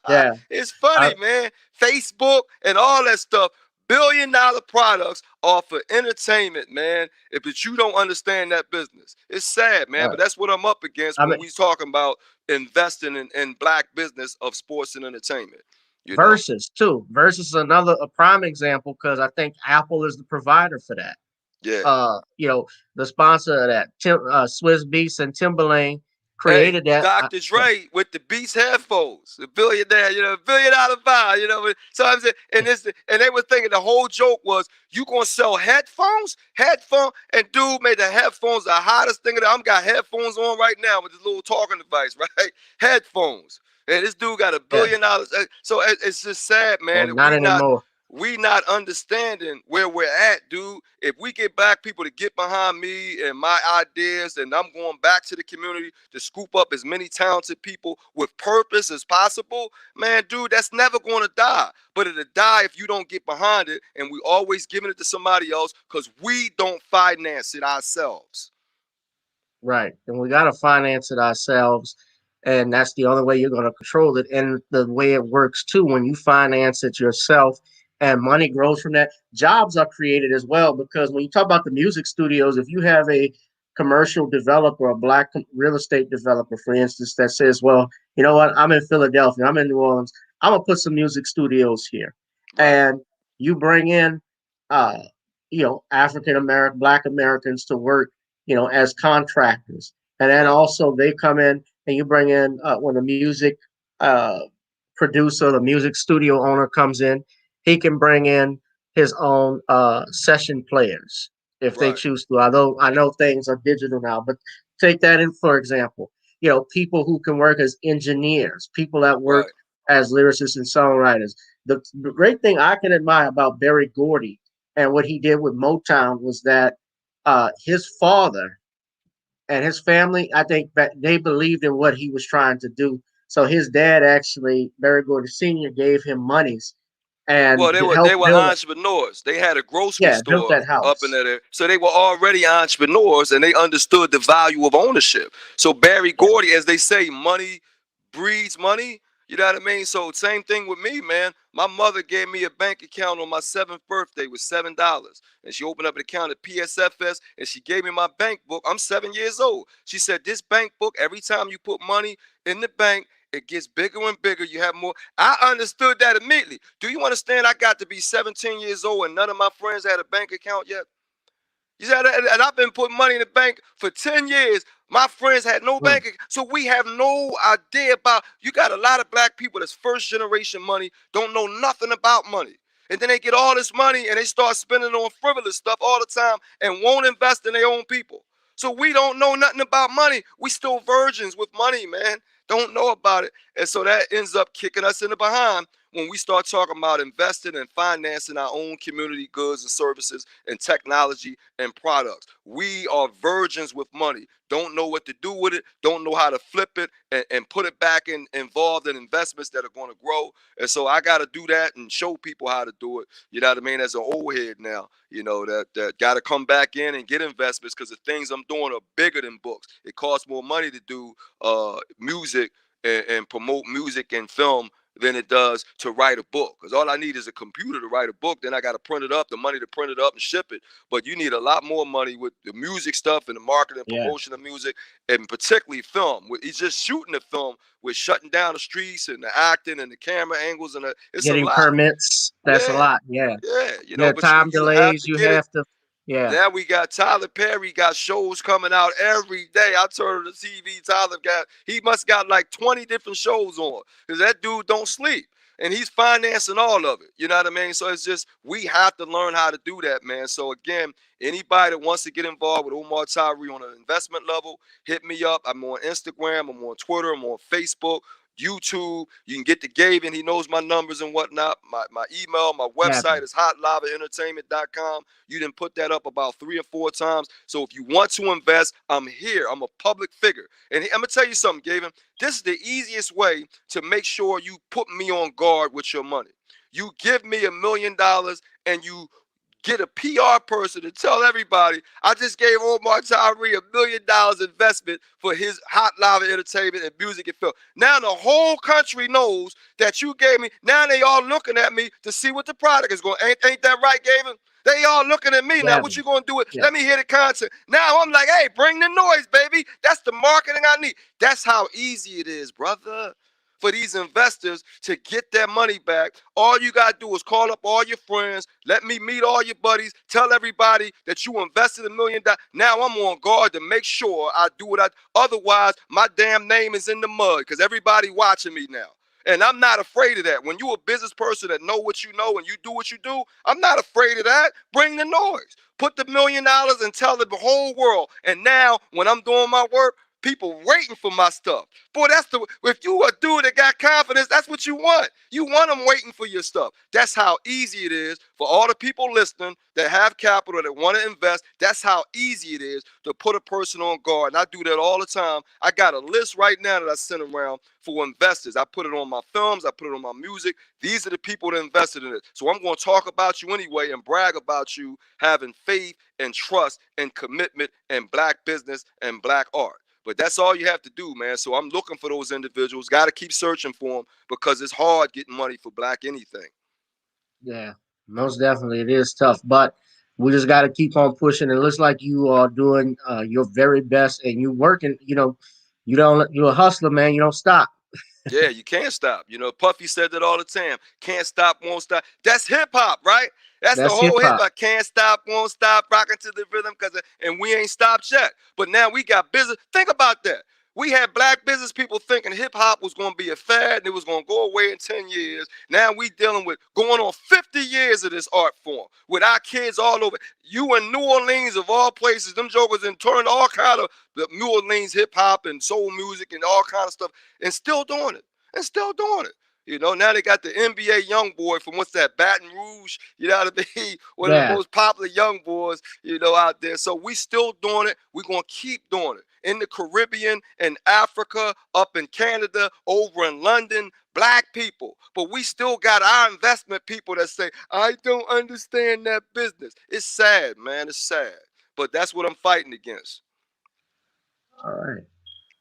Yeah. It's I, funny, man. Facebook and all that stuff. $1 billion products are for entertainment, man. But you don't understand that business. It's sad, man. But that's what I'm up against I when mean, we talking about investing in black business of sports and entertainment. You know? Versus too. Versus is another a prime example, because I think Apple is the provider for that. Yeah. You know, the sponsor of that, Swiss Beats and Timberlane Hey, created that. Dr. Yeah, Dre with the Beats headphones, the billionaire, $1 billion buy, So I'm saying, and they were thinking the whole joke was you gonna sell headphones, and dude made the headphones the hottest thing. I'm got headphones on right now with this little talking device, right? Headphones, and this dude got $1 yeah. billion. So it's just sad, man, Well, that not anymore. we not understanding where we're at, dude. If we get black people to get behind me and my ideas, and I'm going back to the community to scoop up as many talented people with purpose as possible, man, dude, that's never going to die. But it'll die if you don't get behind it, and we always giving it to somebody else because we don't finance it ourselves. Right. And we got to finance it ourselves. And that's the only way you're going to control it. And the way it works too, when you finance it yourself and money grows from that, jobs are created as well. Because when you talk about the music studios, if you have a commercial developer, a black real estate developer, for instance, that says, well, you know what, I'm in Philadelphia, I'm in New Orleans, I'm going to put some music studios here. Right, And you bring in, uh, African American, Black Americans to work, as contractors. And then right, also they come in and you bring in, when the music uh, producer, the music studio owner comes in, he can bring in his own session players if they right, choose to. Although I know things are digital now, but take that in for example. People who can work as engineers, people that work right, as lyricists and songwriters. The great thing I can admire about Berry Gordy and what he did with Motown was that his father and his family, I think that they believed in what he was trying to do. So his dad actually, Barry Gordy Sr., gave him monies and Well, they helped were build it. entrepreneurs. They had a grocery Yeah, built store that up in house. there, so they were already entrepreneurs, and they understood the value of ownership. So Barry Yeah, Gordy, as they say, money breeds money. You know what I mean? So same thing with me, man. My mother gave me a bank account on my 7th birthday with $7, and she opened up an account at PSFS, and she gave me my bank book. I'm 7 years old. She said, "This bank book, every time you put money in the bank, it gets bigger and bigger. You have more." I understood that immediately. Do you understand? I got to be 17 years old and none of my friends had a bank account yet. You said, and I've been putting money in the bank for 10 years. My friends had no mm, bank account. So we have no idea about, you got a lot of black people that's first generation money, don't know nothing about money. And then they get all this money and they start spending on frivolous stuff all the time and won't invest in their own people. So we don't know nothing about money. We still virgins with money, man. Don't know about it. And so that ends up kicking us in the behind when we start talking about investing and financing our own community goods and services and technology and products. We are virgins with money. Don't know what to do with it, don't know how to flip it and put it back involved in investments that are going to grow. And so I got to do that and show people how to do it. You know what I mean? As an old head now, that got to come back in and get investments because the things I'm doing are bigger than books. It costs more money to do music and promote music and film than it does to write a book. Because all I need is a computer to write a book. Then I got to print it up, the money to print it up and ship it. But you need a lot more money with the music stuff and the marketing and yeah. promotion of music, and particularly film. It's just shooting the film with shutting down the streets and the acting and the camera angles and it's a Getting lot. permits, that's a Yeah, lot. Yeah. yeah. Yeah, But you time have delays, to you get it. have to. Yeah. Now we got Tyler Perry got shows coming out every day. I turn on the TV, he must got like 20 different shows on because that dude don't sleep. And he's financing all of it. You know what I mean? So it's just, we have to learn how to do that, man. So again, anybody that wants to get involved with Omar Tyree on an investment level, hit me up. I'm on Instagram, I'm on Twitter, I'm on Facebook, YouTube. You can get to Gavin. He knows my numbers and whatnot. My email, my website is hotlavaentertainment.com. You didn't put that up about 3 or 4 times. So if you want to invest, I'm here. I'm a public figure. And I'm going to tell you something, Gavin. This is the easiest way to make sure you put me on guard with your money. You give me $1 million and you get a PR person to tell everybody, I just gave Omar Tyree $1 million investment for his Hot Lava Entertainment and Music and Film. Now the whole country knows that you gave me. Now they all looking at me to see what the product is going. Ain't that right, Gavin? They all looking at me now. What you gonna do? Let me hear the content. Now I'm like, hey, bring the noise, baby. That's the marketing I need. That's how easy it is, brother, for these investors to get their money back. All you got to do is call up all your friends. Let me meet all your buddies. Tell everybody that you invested $1 million. Now I'm on guard to make sure I do what otherwise my damn name is in the mud because everybody watching me now. And I'm not afraid of that. When you're a business person that know what you know and you do what you do, I'm not afraid of that. Bring the noise. Put the $1 million and tell the whole world. And now when I'm doing my work, people waiting for my stuff. Boy, if you a dude that got confidence, that's what you want. You want them waiting for your stuff. That's how easy it is for all the people listening that have capital that want to invest. That's how easy it is to put a person on guard. And I do that all the time. I got a list right now that I send around for investors. I put it on my films. I put it on my music. These are the people that invested in it. So I'm going to talk about you anyway and brag about you having faith and trust and commitment and black business and black art. But that's all you have to do, man. So I'm looking for those individuals. Got to keep searching for them because it's hard getting money for black anything. Yeah, most definitely. It is tough, but we just got to keep on pushing. It looks like you are doing your very best and you working. You're a hustler, man. You don't stop. Yeah, you can't stop. You know, Puffy said that all the time. Can't stop, won't stop. That's hip hop, right? That's the whole hip hop. Can't stop, won't stop, rocking to the rhythm, and we ain't stopped yet. But now we got business. Think about that. We had black business people thinking hip hop was going to be a fad and it was going to go away in 10 years. Now we dealing with going on 50 years of this art form with our kids all over. You in New Orleans of all places, them jokers and turned all kind of the New Orleans hip hop and soul music and all kind of stuff and still doing it. And still doing it. You know, now they got the NBA young boy from what's that, Baton Rouge, you know what I mean? One of the most popular young boys, you know, out there. So we still doing it. We're going to keep doing it. In the Caribbean, in Africa, up in Canada, over in London, black people. But we still got our investment people that say, I don't understand that business. It's sad, man. It's sad. But that's what I'm fighting against. All right.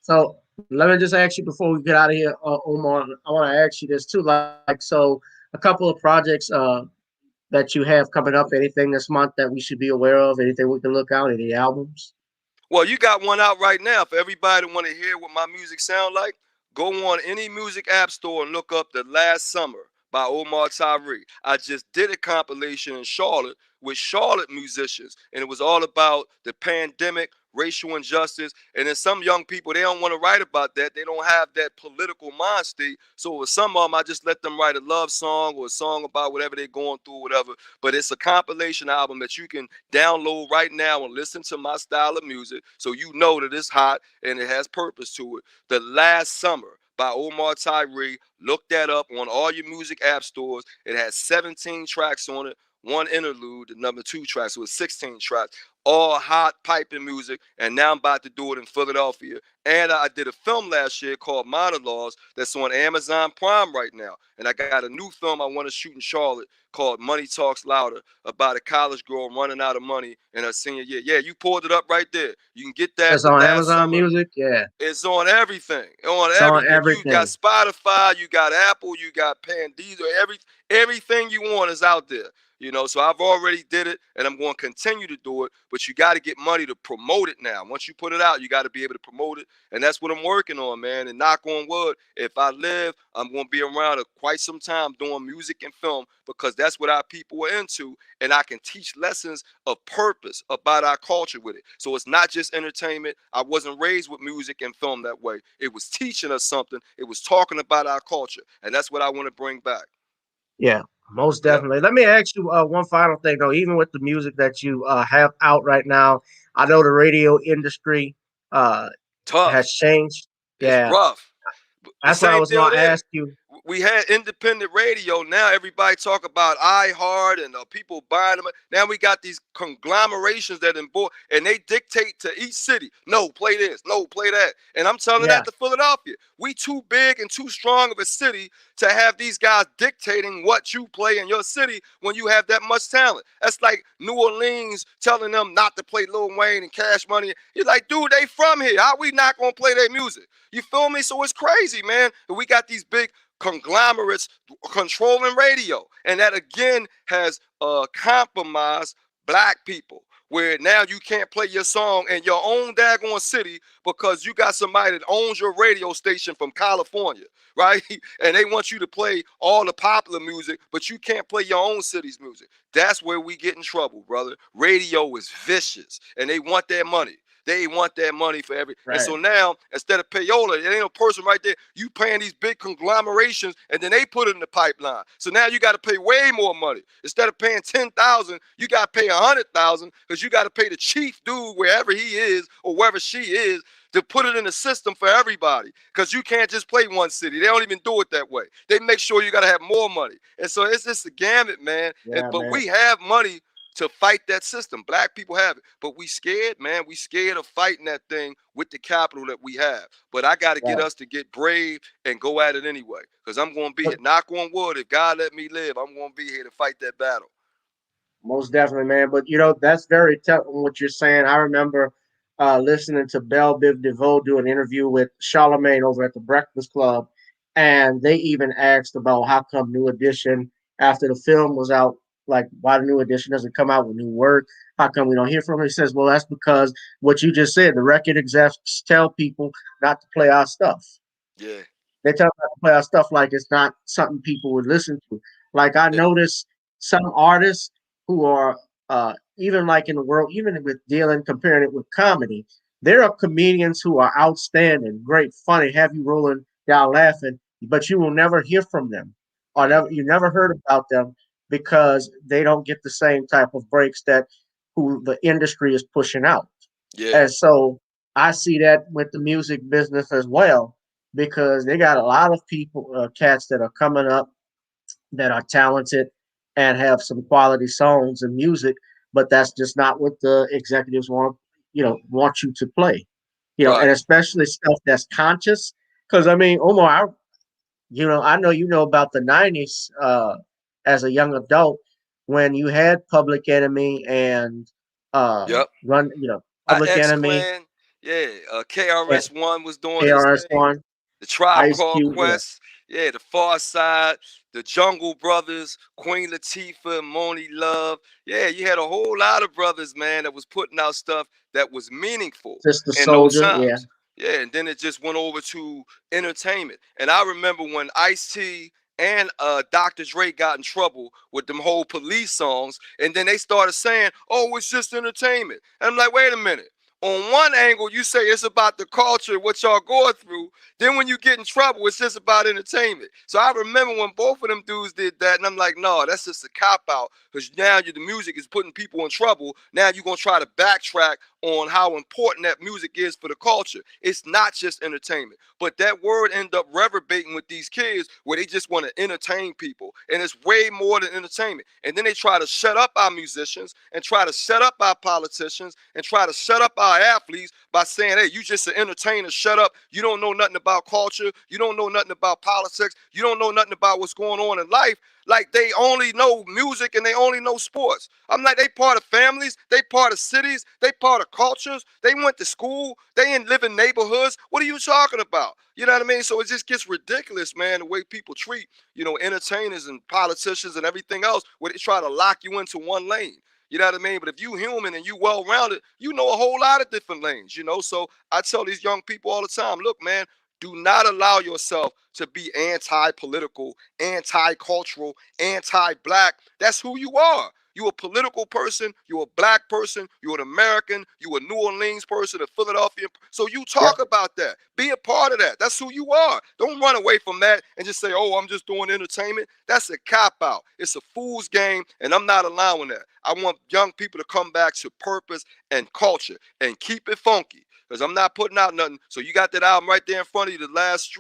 So let me just ask you before we get out of here, Omar. I want to ask you this too. So a couple of projects that you have coming up. Anything this month that we should be aware of? Anything we can look out? Any albums? Well, you got one out right now. For everybody that want to hear what my music sound like, go on any music app store and look up The Last Summer by Omar Tyree. I just did a compilation in Charlotte with Charlotte musicians, and it was all about the pandemic, racial injustice, and then some young people, they don't want to write about that. They don't have that political mind state. So with some of them, I just let them write a love song or a song about whatever they're going through, whatever. But it's a compilation album that you can download right now and listen to my style of music so you know that it's hot and it has purpose to it. The Last Summer by Omar Tyree. Look that up on all your music app stores. It has 17 tracks on it, one interlude, the number 2 track, so it's 16 tracks, all hot piping music, and now I'm about to do it in Philadelphia. And I did a film last year called Monologues that's on Amazon Prime right now. And I got a new film I want to shoot in Charlotte called Money Talks Louder about a college girl running out of money in her senior year. Yeah, you pulled it up right there. You can get that. It's on Amazon Music, yeah. It's on everything. On everything. You got Spotify, you got Apple, you got Pandora, everything you want is out there. You know, so I've already did it, and I'm going to continue to do it. but you got to get money to promote it now. Once you put it out, you got to be able to promote it. And that's what I'm working on, man. And knock on wood, if I live, I'm going to be around quite some time doing music and film, because that's what our people are into. And I can teach lessons of purpose about our culture with it. So it's not just entertainment. I wasn't raised with music and film that way. It was teaching us something. It was talking about our culture. And that's what I want to bring back. Yeah, most Yep. definitely. Let me ask you one final thing though. Even with the music that you have out right now, I know the radio industry uh, has Tough. changed. It's Yeah, rough. The that's what I same was deal going to there. ask you. We had independent radio. Now everybody talk about iHeart and people buying them. Now we got these conglomerations that import, and they dictate to each city, no, play this, no, play that. And I'm telling Yeah, that to Philadelphia. We too big and too strong of a city to have these guys dictating what you play in your city when you have that much talent. That's like New Orleans telling them not to play Lil Wayne and Cash Money. You're like, dude, they from here. How we not gonna play their music? You feel me? So it's crazy, man. We got these big conglomerates controlling radio, and that again has compromised black people, where now you can't play your song in your own daggone city because you got somebody that owns your radio station from California, right? And they want you to play all the popular music, but you can't play your own city's music. That's where we get in trouble, brother. Radio is vicious, and they want their money. They want that money for every. And right. so now, instead of payola, it ain't a person right there. You paying these big conglomerations, and then they put it in the pipeline. So now you got to pay way more money. Instead of paying 10,000, you got to pay 100,000 because you got to pay the chief dude wherever he is or wherever she is to put it in the system for everybody. Because you can't just play one city. They don't even do it that way. They make sure you got to have more money. And so it's just a gamut, man. Yeah, But man. we have money to fight that system. Black people have it, but we scared, man. We scared of fighting that thing with the capital that we have. But I got to get Right. us to get brave and go at it anyway, because I'm going to be But here. Knock on wood, if God let me live, I'm going to be here to fight that battle. most definitely, man. But that's very telling what you're saying. I remember listening to Belle Biv DeVoe do an interview with Charlemagne over at the Breakfast Club, and they even asked about how come New Edition, after the film was out, like why the New Edition doesn't come out with new work. How come we don't hear from him? He says, "Well, that's because what you just said. The record execs tell people not to play our stuff. Yeah, They tell us not to play our stuff like it's not something people would listen to. Like I yeah, noticed some artists who are even like in the world, even with dealing comparing it with comedy, there are comedians who are outstanding, great, funny, have you rolling down laughing, but you will never hear from them or mm, you never heard about them because they don't get the same type of breaks that who the industry is pushing out. yeah, And so I see that with the music business as well because they got a lot of people, cats that are coming up that are talented and have some quality songs and music, but that's just not what the executives want you to play. And right. especially stuff that's conscious. Because I mean, Omar, I know about the '90s as a young adult when you had Public Enemy and Yep. Run, Public X Enemy Clan, yeah. and KRS-One was doing his thing. KRS-One, The Tribe Ice Called Cube, yeah, Quest, yeah, the Far Side, the Jungle Brothers, Queen Latifah, Moni Love. Yeah, you had a whole lot of brothers, man, that was putting out stuff that was meaningful Sister in those Soldier, yeah. times. Yeah, and then it just went over to entertainment. And I remember when Ice-T and Dr. Dre got in trouble with them whole police songs, and then they started saying, "Oh, it's just entertainment." And I'm like, wait a minute. On one angle, you say it's about the culture, what y'all going through. Then when you get in trouble, it's just about entertainment. So I remember when both of them dudes did that, and I'm like, no, that's just a cop out. Because now the music is putting people in trouble. Now you're gonna try to backtrack on how important that music is for the culture. It's not just entertainment. But that word end up reverberating with these kids where they just want to entertain people. And it's way more than entertainment. And then they try to shut up our musicians and try to shut up our politicians and try to shut up our athletes by saying, hey, you just an entertainer, shut up. You don't know nothing about culture. You don't know nothing about politics. You don't know nothing about what's going on in life. Like they only know music and they only know sports. I'm like, they part of families, they part of cities, they part of cultures. They went to school, they in living neighborhoods. What are you talking about? You know what I mean? So it just gets ridiculous, man, the way people treat, entertainers and politicians and everything else, where they try to lock you into one lane. You know what I mean? But if you human and you well-rounded, you know a whole lot of different lanes, you know? So I tell these young people all the time, look, man, do not allow yourself to be anti-political, anti-cultural, anti-black. That's who you are. You a political person, you a black person, you an American, you a New Orleans person, a Philadelphian. So you Yep. talk about that. Be a part of that. That's who you are. Don't run away from that and just say, oh, I'm just doing entertainment. That's a cop-out. It's a fool's game, and I'm not allowing that. I want young people to come back to purpose and culture and keep it funky. Because I'm not putting out nothing. So you got that album right there in front of you, the last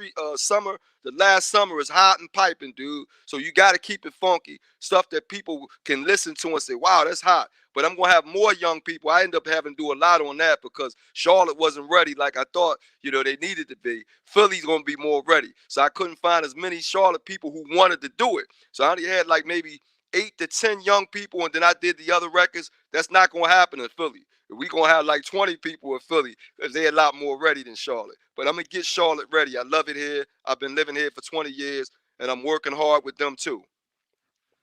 summer is hot and piping, dude. So you got to keep it funky. Stuff that people can listen to and say, wow, that's hot. But I'm going to have more young people. I end up having to do a lot on that because Charlotte wasn't ready like I thought, they needed to be. Philly's going to be more ready. So I couldn't find as many Charlotte people who wanted to do it. So I only had like maybe 8 to 10 young people, and then I did the other records. That's not going to happen in Philly. We're going to have like 20 people in Philly because they're a lot more ready than Charlotte. But I'm going to get Charlotte ready. I love it here. I've been living here for 20 years, and I'm working hard with them too.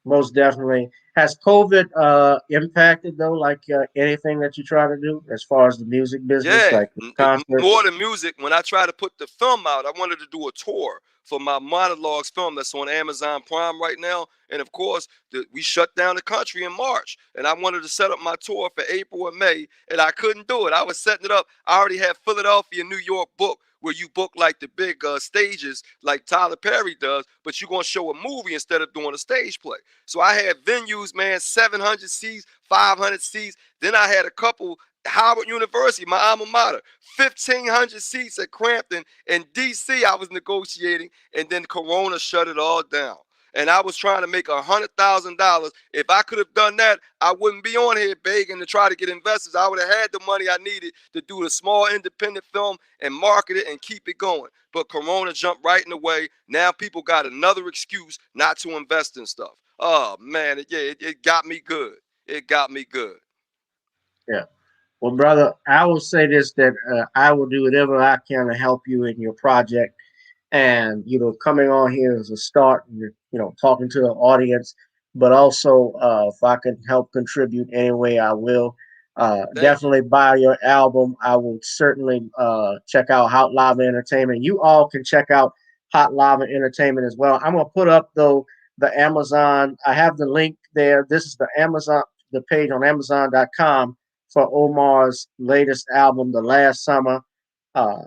Most definitely. Has COVID impacted though, like anything that you try to do as far as the music business, Yeah, like the concerts? more than music. When I tried to put the film out, I wanted to do a tour for my monologues film that's on Amazon Prime right now. And of course, we shut down the country in March. And I wanted to set up my tour for April and May, and I couldn't do it. I was setting it up. I already had Philadelphia, New York booked, where you book like the big stages like Tyler Perry does, but you're going to show a movie instead of doing a stage play. So I had venues, man, 700 seats, 500 seats. Then I had a couple Howard University, my alma mater, 1,500 seats at Crampton. In D.C., I was negotiating, and then Corona shut it all down. And I was trying to make $100,000. If I could have done that, I wouldn't be on here begging to try to get investors. I would have had the money I needed to do the small independent film and market it and keep it going. But Corona jumped right in the way. Now people got another excuse not to invest in stuff. Oh, man, it got me good. It got me good. Yeah. Well, brother, I will say this that I will do whatever I can to help you in your project. And, coming on here is a start, and talking to the audience, but also if I can help contribute any way, I will. Thank you. Definitely buy your album. I will certainly check out Hot Lava Entertainment. You all can check out Hot Lava Entertainment as well. I'm going to put up, though, the Amazon. I have the link there. This is the page on Amazon.com for Omar's latest album, The Last Summer, uh,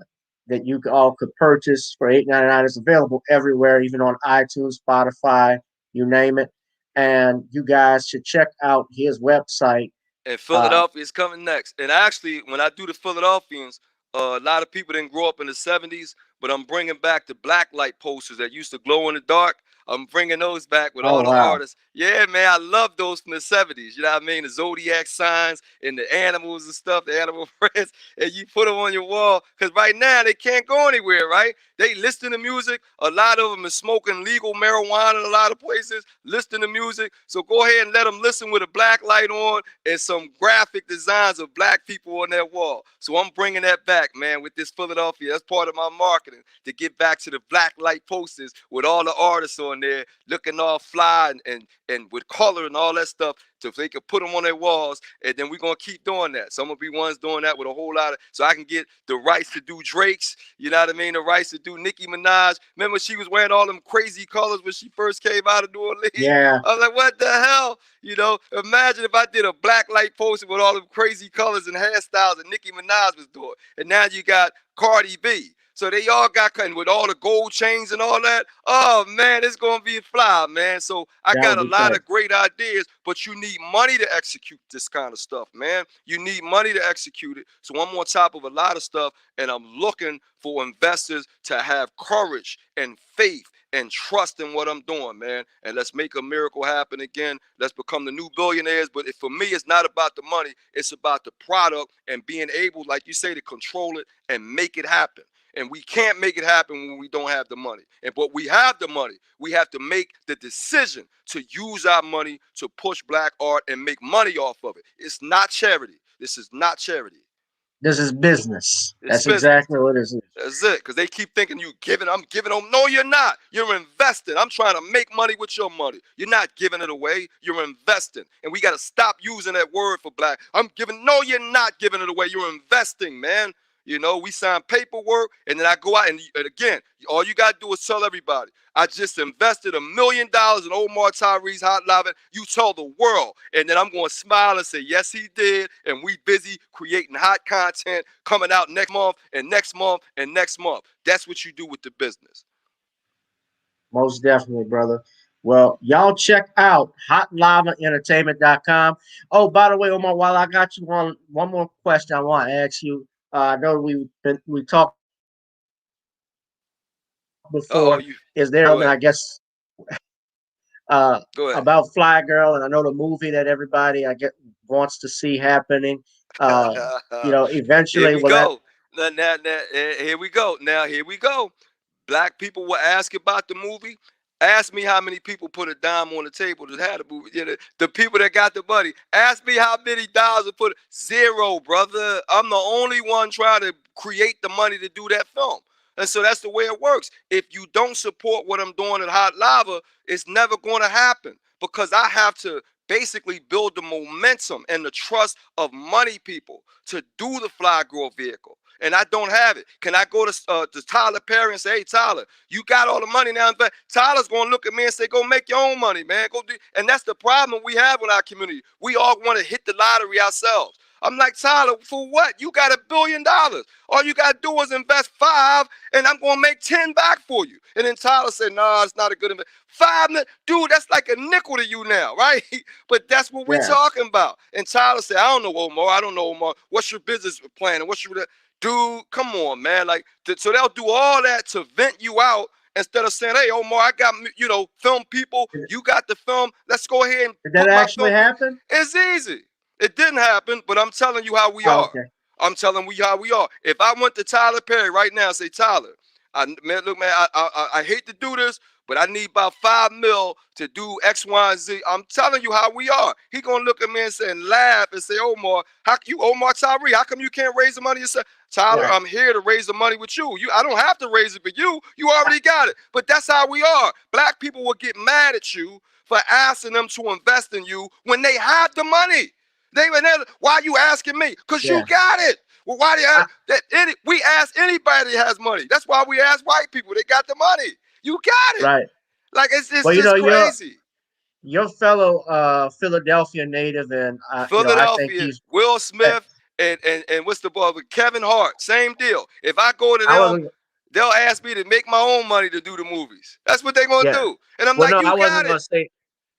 that you all could purchase for $8.99. It's available everywhere, even on iTunes, Spotify, you name it. And you guys should check out his website. And Uh, Philadelphia is coming next. And actually, when I do the Philadelphians, a lot of people didn't grow up in the 70s, but I'm bringing back the black light posters that used to glow in the dark. I'm bringing those back with oh, all the wow. artists. Yeah, man, I love those from the 70s. You know what I mean? The zodiac signs and the animals and stuff, the animal friends, and you put them on your wall. Because right now, they can't go anywhere, right? They listen to music. A lot of them are smoking legal marijuana in a lot of places, listening to music. So go ahead and let them listen with a black light on and some graphic designs of black people on that wall. So I'm bringing that back, man, with this Philadelphia. That's part of my marketing, to get back to the black light posters with all the artists on there looking all fly and with color and all that stuff, so if they can put them on their walls. And then we're going to keep doing that. So I'm going to be ones doing that with a whole lot of, so I can get the rights to do Drake's, you know what I mean? The rights to do Nicki Minaj. Remember she was wearing all them crazy colors when she first came out of New Orleans? Yeah. I was like, what the hell? Imagine if I did a black light poster with all them crazy colors and hairstyles that Nicki Minaj was doing. And now you got Cardi B. So they all got cutting with all the gold chains and all that. Oh, man, it's going to be fly, man. So I That got would a be lot great. of great ideas, but you need money to execute this kind of stuff, man. You need money to execute it. So I'm on top of a lot of stuff, and I'm looking for investors to have courage and faith and trust in what I'm doing, man. And let's make a miracle happen again. Let's become the new billionaires. But for me, it's not about the money. It's about the product and being able, like you say, to control it and make it happen. And we can't make it happen when we don't have the money. But we have the money. We have to make the decision to use our money to push black art and make money off of it. It's not charity. This is not charity. This is business. It's That's business. exactly what this is. That's it. Because they keep thinking you giving. I'm giving them. No, you're not. You're investing. I'm trying to make money with your money. You're not giving it away. You're investing. And we got to stop using that word for black. I'm giving. No, you're not giving it away. You're investing, man. You know, we sign paperwork, and then I go out, and again, all you got to do is tell everybody, I just invested $1 million in Omar Tyree's Hot Live. You tell the world, and then I'm going to smile and say, yes, he did, and we busy creating hot content coming out next month and next month and next month. That's what you do with the business. Most definitely, brother. Well, y'all check out hotlavaentertainment.com. Oh, by the way, Omar, while I got you on, one more question I want to ask you. I know we talked Oh, before. you Is there go something, ahead. I guess, Go ahead. about Fly Girl? And I know the movie that everybody I get wants to see happening. Uh, Here eventually, we will that? go. Here we go. Now, here we go. Black people will ask about the movie. Ask me how many people put a dime on the table that had a movie. The people that got the money. Ask me how many dollars put it. Zero, brother. I'm the only one trying to create the money to do that film. And so that's the way it works. If you don't support what I'm doing at Hot Lava, it's never going to happen because I have to basically build the momentum and the trust of money people to do the Fly Girl vehicle. And I don't have it. Can I go to Tyler Perry and say, hey, Tyler, you got all the money now? Tyler's going to look at me and say, go make your own money, man. Go do. And that's the problem we have with our community. We all want to hit the lottery ourselves. I'm like, Tyler, for what? You got $1 billion. All you got to do is invest 5, and I'm going to make 10 back for you. And then Tyler said, nah, it's not a good investment. 5, dude, that's like a nickel to you now, right? But that's what we're Yeah, talking about. And Tyler said, I don't know, Omar. I don't know, Omar. What's your business plan? And what's your... Dude, come on, man. Like, so they'll do all that to vent you out instead of saying, hey, Omar, I got, film people. did, You got the film. Let's go ahead and did that put my actually film. happen? It's easy. It didn't happen, but I'm telling you how we Oh, are. okay. I'm telling you how we are. If I went to Tyler Perry right now and say, Tyler, look, man, I hate to do this, but I need about 5 mil to do X, Y, and Z. I'm telling you how we are. He gonna look at me and say, and laugh and say, Omar, Omar Tyree, how come you can't raise the money yourself? Tyler, Right. I'm here to raise the money with you. I don't have to raise it for you. You already got it. But that's how we are. Black people will get mad at you for asking them to invest in you when they have the money. Why are you asking me? Because you Yeah. got it. Well, why do you I, we ask anybody that has money? That's why we ask white people. They got the money. You got it. right. Like it's Well, just your crazy. fellow Philadelphia native, and I think Philadelphia, he's. Will I Smith, and what's the boy with Kevin Hart? Same deal. If I go to I them, wasn't. they'll ask me to make my own money to do the movies. That's what they're gonna Yeah. do. And I'm Well, like, no, I you wasn't got gonna it. say.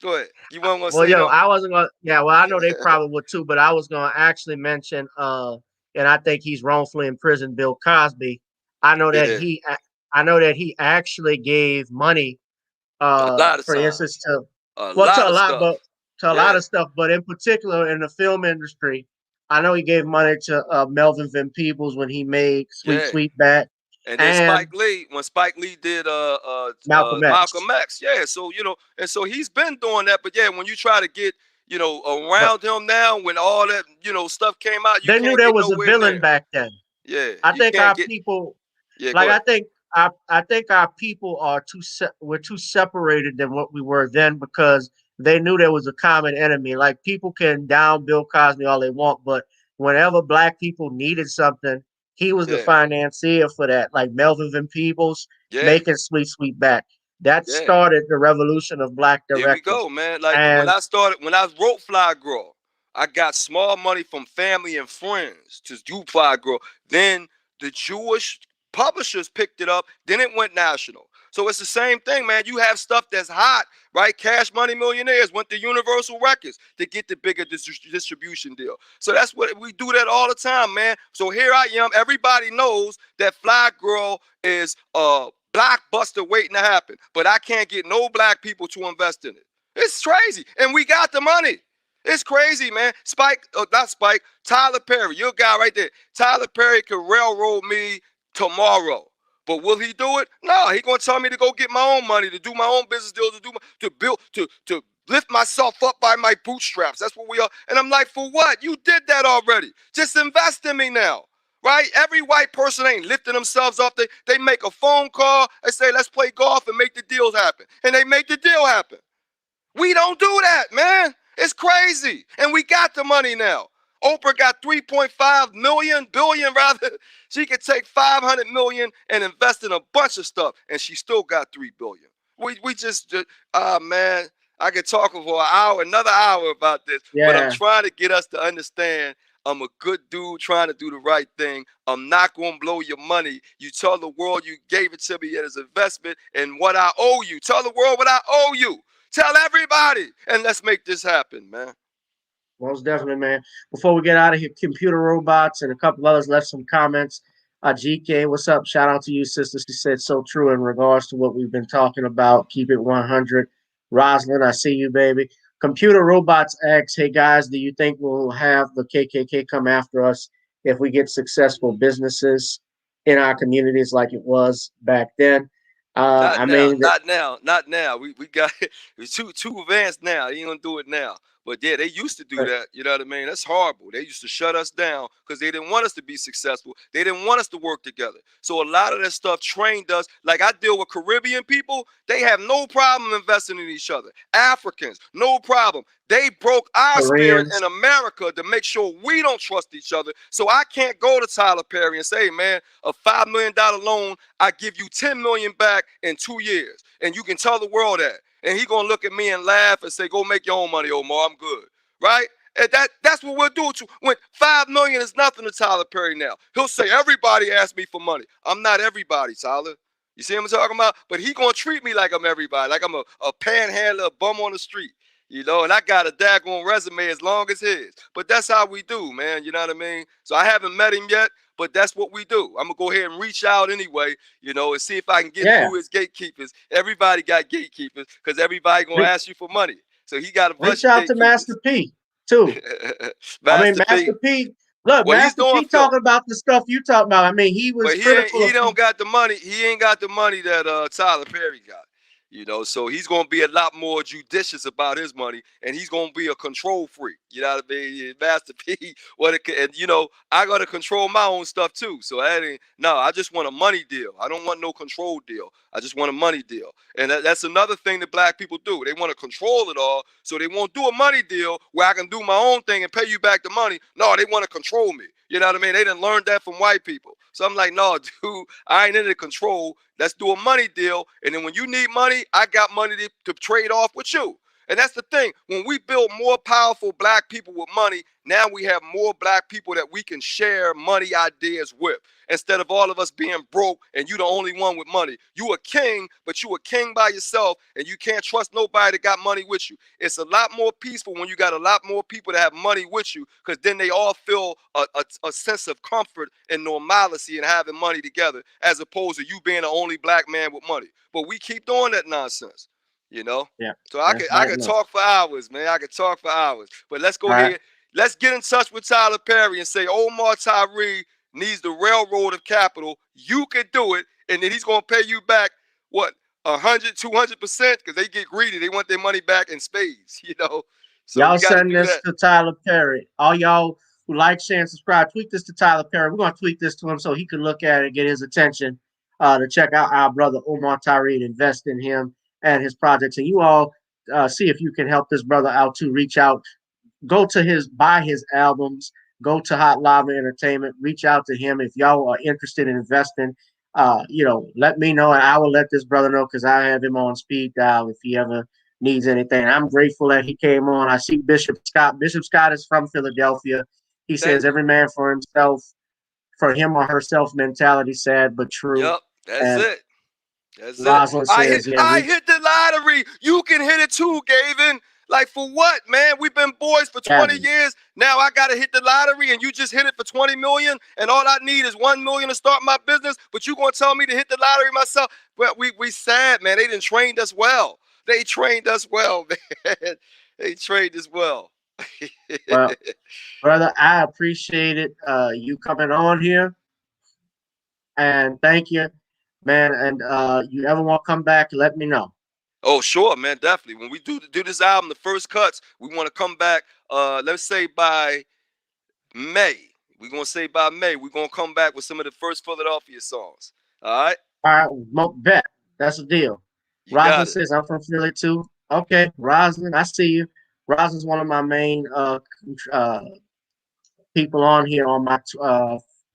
Go ahead. You weren't gonna Well, say no. I wasn't gonna. Yeah, well, I know they probably would too, but I was gonna actually mention. And I think he's wrongfully imprisoned. Bill Cosby. I know that Yeah, he. I know that he actually gave money. a lot of For instance, times, to a well, to lot a of lot, but stuff. to a lot Yeah, of stuff, but in particular in the film industry, I know he gave money to Melvin Van Peebles when he made Sweet yeah. Sweetback And then and When Spike Lee did Malcolm Malcolm X. X, yeah. So and so he's been doing that. But yeah, when you try to get But around him now, when all that stuff came out, you they knew can't there get was a nowhere villain near. back then. Yeah, I you think can't our get. people, Yeah, like go ahead. I think our people are we're too separated than what we were then because they knew there was a common enemy. Like people can down Bill Cosby all they want, but whenever black people needed something, he was the Yeah, financier for that. Like Melvin Van Peebles yeah, making Sweet Back. That yeah. started the revolution of black Here we directors. go, man. Like And when I wrote Fly Girl, I got small money from family and friends to do Fly Girl. Then the Jewish publishers picked it up. Then it went national. So it's the same thing, man. You have stuff that's hot, right? Cash Money Millionaires went to Universal Records to get the bigger distribution deal. So that's what we do that all the time, man. So here I am. Everybody knows that Fly Girl is blockbuster waiting to happen, but I can't get no black people to invest in it. It's crazy, and we got the money. It's crazy, man. Not Spike, Tyler Perry, your guy right there. Tyler Perry could railroad me tomorrow, but will he do it? No, he gonna tell me to go get my own money, to do my own business deals, to build, to lift myself up by my bootstraps. That's what we are. And I'm like, for what? You did that already. Just invest in me now. right? Every white person ain't lifting themselves up. They make a phone call. They say, let's play golf and make the deals happen. And they make the deal happen. We don't do that, man. It's crazy. And we got the money now. Oprah got 3.5 billion rather. She could take 500 million and invest in a bunch of stuff, and she still got 3 billion. We just man, I could talk for an hour, another hour about this, but I'm trying to get us to understand I'm a good dude trying to do the right thing. I'm not going to blow your money. You tell the world you gave it to me as an investment and what I owe you. Tell the world what I owe you. Tell everybody, and let's make this happen, man. Most definitely, man. Before we get out of here, Computer Robots and a couple others left some comments. GK, what's up? Shout out to you, sister. She said so true in regards to what we've been talking about. Keep it 100. Rosalind, I see you, baby. Computer Robots asks, hey, guys, do you think we'll have the KKK come after us if we get successful businesses in our communities like it was back then? Not now. We got it's too advanced now. He ain't gonna do it now. But yeah, they used to do that. You know what I mean? That's horrible. They used to shut us down because they didn't want us to be successful. They didn't want us to work together. So a lot of that stuff trained us. Like I deal with Caribbean people. They have no problem investing in each other. Africans, no problem. They broke our spirit in America to make sure we don't trust each other. So I can't go to Tyler Perry and say, man, a $5 million loan, I give you 10 million back in 2 years. And you can tell the world that. And he gonna look at me and laugh and say, go make your own money, Omar, I'm good. Right? And that's what we'll do. When 5 million is nothing to Tyler Perry now. He'll say, everybody asked me for money. I'm not everybody, Tyler. You see what I'm talking about? But he gonna treat me like I'm everybody, like I'm a panhandler, a bum on the street. You know, and I got a daggone resume as long as his. But that's how we do, man. You know what I mean? So I haven't met him yet, but that's what we do. I'm going to go ahead and reach out anyway, you know, and see if I can get through his gatekeepers. Everybody got gatekeepers because everybody going to ask you for money. So he got a bunch reach out to Master P, too. Master P. Look, well, Master P talking about the stuff you talking about. I mean, he was critical. He don't got the money. He ain't got the money that Tyler Perry got. You know, so he's going to be a lot more judicious about his money, and he's going to be a control freak. You know what I mean? Master P, and you know, I got to control my own stuff too. So I just want a money deal. I don't want no control deal. I just want a money deal. And that's another thing that black people do. They want to control it all, so they won't do a money deal where I can do my own thing and pay you back the money. No, they want to control me. You know what I mean? They didn't learn that from white people. So I'm like, no, dude, I ain't into control. Let's do a money deal. And then when you need money, I got money to trade off with you. And that's the thing. When we build more powerful black people with money, now we have more black people that we can share money ideas with. Instead of all of us being broke and you the only one with money. You a king, but you a king by yourself and you can't trust nobody that got money with you. It's a lot more peaceful when you got a lot more people that have money with you, because then they all feel a sense of comfort and normalcy in having money together, as opposed to you being the only black man with money. But we keep doing that nonsense. You know? Yeah. So I could talk for hours, man. I could talk for hours. But let's go ahead. Let's get in touch with Tyler Perry and say Omar Tyree needs the railroad of capital. You can do it, and then he's gonna pay you back what 100, 200%, because they get greedy. They want their money back in spades, you know. So y'all send this to Tyler Perry. All y'all who like, share, and subscribe, tweet this to Tyler Perry. We're gonna tweet this to him so he can look at it and get his attention to check out our brother Omar Tyree and invest in him and his projects. And you all see if you can help this brother out too. Reach out, go to buy his albums, go to Hot Lava Entertainment, reach out to him if y'all are interested in investing. You know, let me know and I will let this brother know, because I have him on speed dial if he ever needs anything. I'm grateful that he came on. I see Bishop Scott. Bishop Scott is from Philadelphia. He says every man for himself, for him or herself mentality, sad but true. Yep, that's it. That's Rosalind it. Says, I hit the lottery. You can hit it too, Gavin. Like, for what, man? We've been boys for 20 years. Now I got to hit the lottery, and you just hit it for 20 million, and all I need is 1 million to start my business, but you going to tell me to hit the lottery myself? But we sad, man. They done trained us well. They trained us well, man. They trained us well. Well, brother, I appreciate it. You coming on here, and thank you, man. And you ever want to come back, let me know. Oh, sure, man, definitely. When we do this album, the first cuts, we want to come back, let's say by May. We're going to say by May, we're going to come back with some of the first Philadelphia songs. All right? All right, bet. That's the deal. You Roslyn got it. says, I'm from Philly too. Okay, Roslyn, I see you. Roslyn's one of my main people on here on my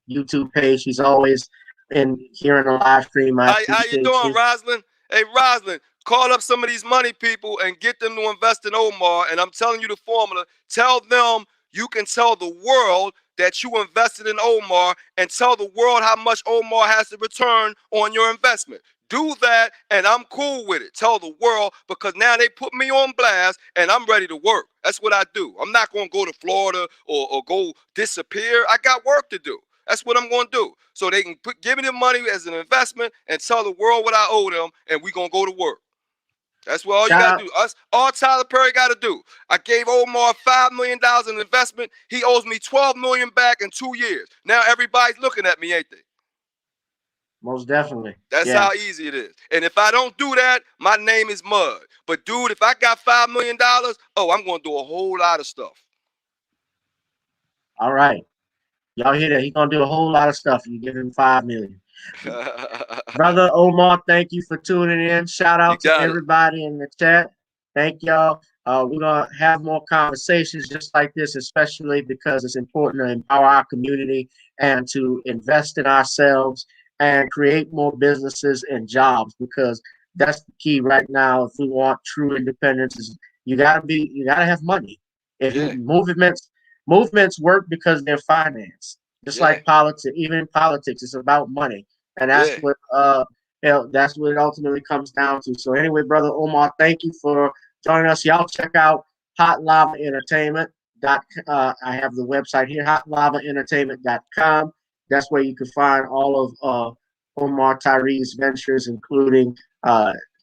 YouTube page. She's always in here in the live stream. I How you appreciate doing, you. Roslyn? Hey, Roslyn, call up some of these money people and get them to invest in Omar. And I'm telling you the formula. Tell them you can tell the world that you invested in Omar and tell the world how much Omar has to return on your investment. Do that, and I'm cool with it. Tell the world, because now they put me on blast, and I'm ready to work. That's what I do. I'm not going to go to Florida or go disappear. I got work to do. That's what I'm going to do. So they can give me the money as an investment and tell the world what I owe them, and we're going to go to work. That's what all you got to do. All Tyler Perry got to do. I gave Omar $5 million in investment. He owes me $12 million back in 2 years. Now everybody's looking at me, ain't they? Most definitely. That's how easy it is. And if I don't do that, my name is Mud. But dude, if I got $5 million, oh, I'm going to do a whole lot of stuff. All right. Y'all hear that? He's going to do a whole lot of stuff. You give him $5 million. Brother Omar, thank you for tuning in. Shout out to everybody in the chat. Thank y'all. We're going to have more conversations just like this, especially because it's important to empower our community and to invest in ourselves and create more businesses and jobs, because that's the key right now. If we want true independence, is you gotta have money. If movements work because they're financed, just like politics. Even politics is about money, and that's what that's what it ultimately comes down to. So anyway, brother Omar, thank you for joining us. Y'all check out Hot Lava Entertainment. I have the website here, hotlavaentertainment.com. That's where you can find all of Omar Tyree's ventures, including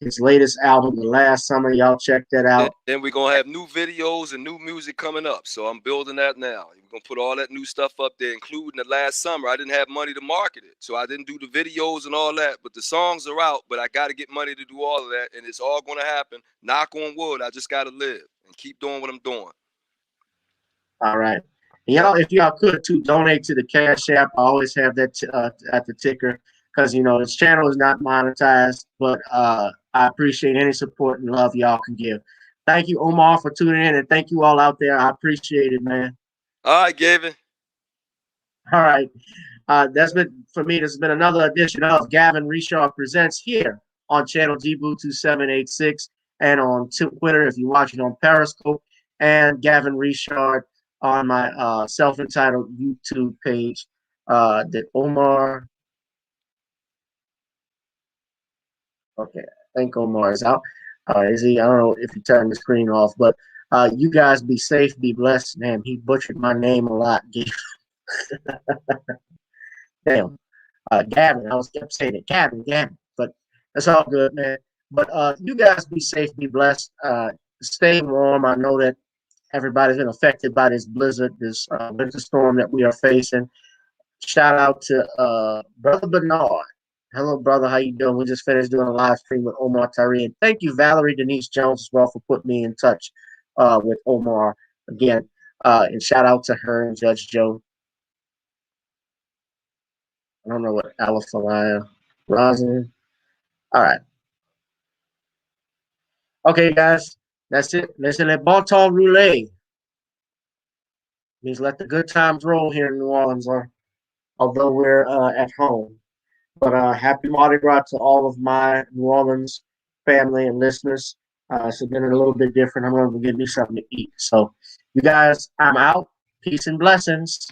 his latest album, The Last Summer. Y'all check that out. Then we're going to have new videos and new music coming up. So I'm building that now. We're going to put all that new stuff up there, including The Last Summer. I didn't have money to market it, so I didn't do the videos and all that. But the songs are out, but I got to get money to do all of that, and it's all going to happen. Knock on wood. I just got to live and keep doing what I'm doing. All right. Y'all, if y'all could too, donate to the Cash App. I always have that at the ticker, because this channel is not monetized, but I appreciate any support and love y'all can give. Thank you, Omar, for tuning in, and thank you all out there. I appreciate it, man. All right, Gavin. All right. That's been, for me, this has been another edition of Gavin Richard Presents here on channel GBoo2786 and on Twitter if you're watching on Periscope, and Gavin Richard on my self-entitled YouTube page that Omar. Okay, I think Omar is out. Is he? I don't know if he turned the screen off, but you guys be safe, be blessed. Damn, he butchered my name a lot. Damn, Gavin. I kept saying it, Gavin, but that's all good, man. But you guys be safe, be blessed. Stay warm. I know that everybody's been affected by this blizzard, this winter storm that we are facing. Shout out to Brother Bernard. Hello, brother. How you doing? We just finished doing a live stream with Omar Tyree. And thank you, Valerie Denise Jones, as well, for putting me in touch with Omar again. And shout out to her and Judge Joe. I don't know what Alafalaya, Rosin. All right. Okay, guys. That's it. Listen, le bon temps roulé means let the good times roll here in New Orleans, although we're at home. But happy Mardi Gras to all of my New Orleans family and listeners. It's been a little bit different. I'm going to get me something to eat. So, you guys, I'm out. Peace and blessings.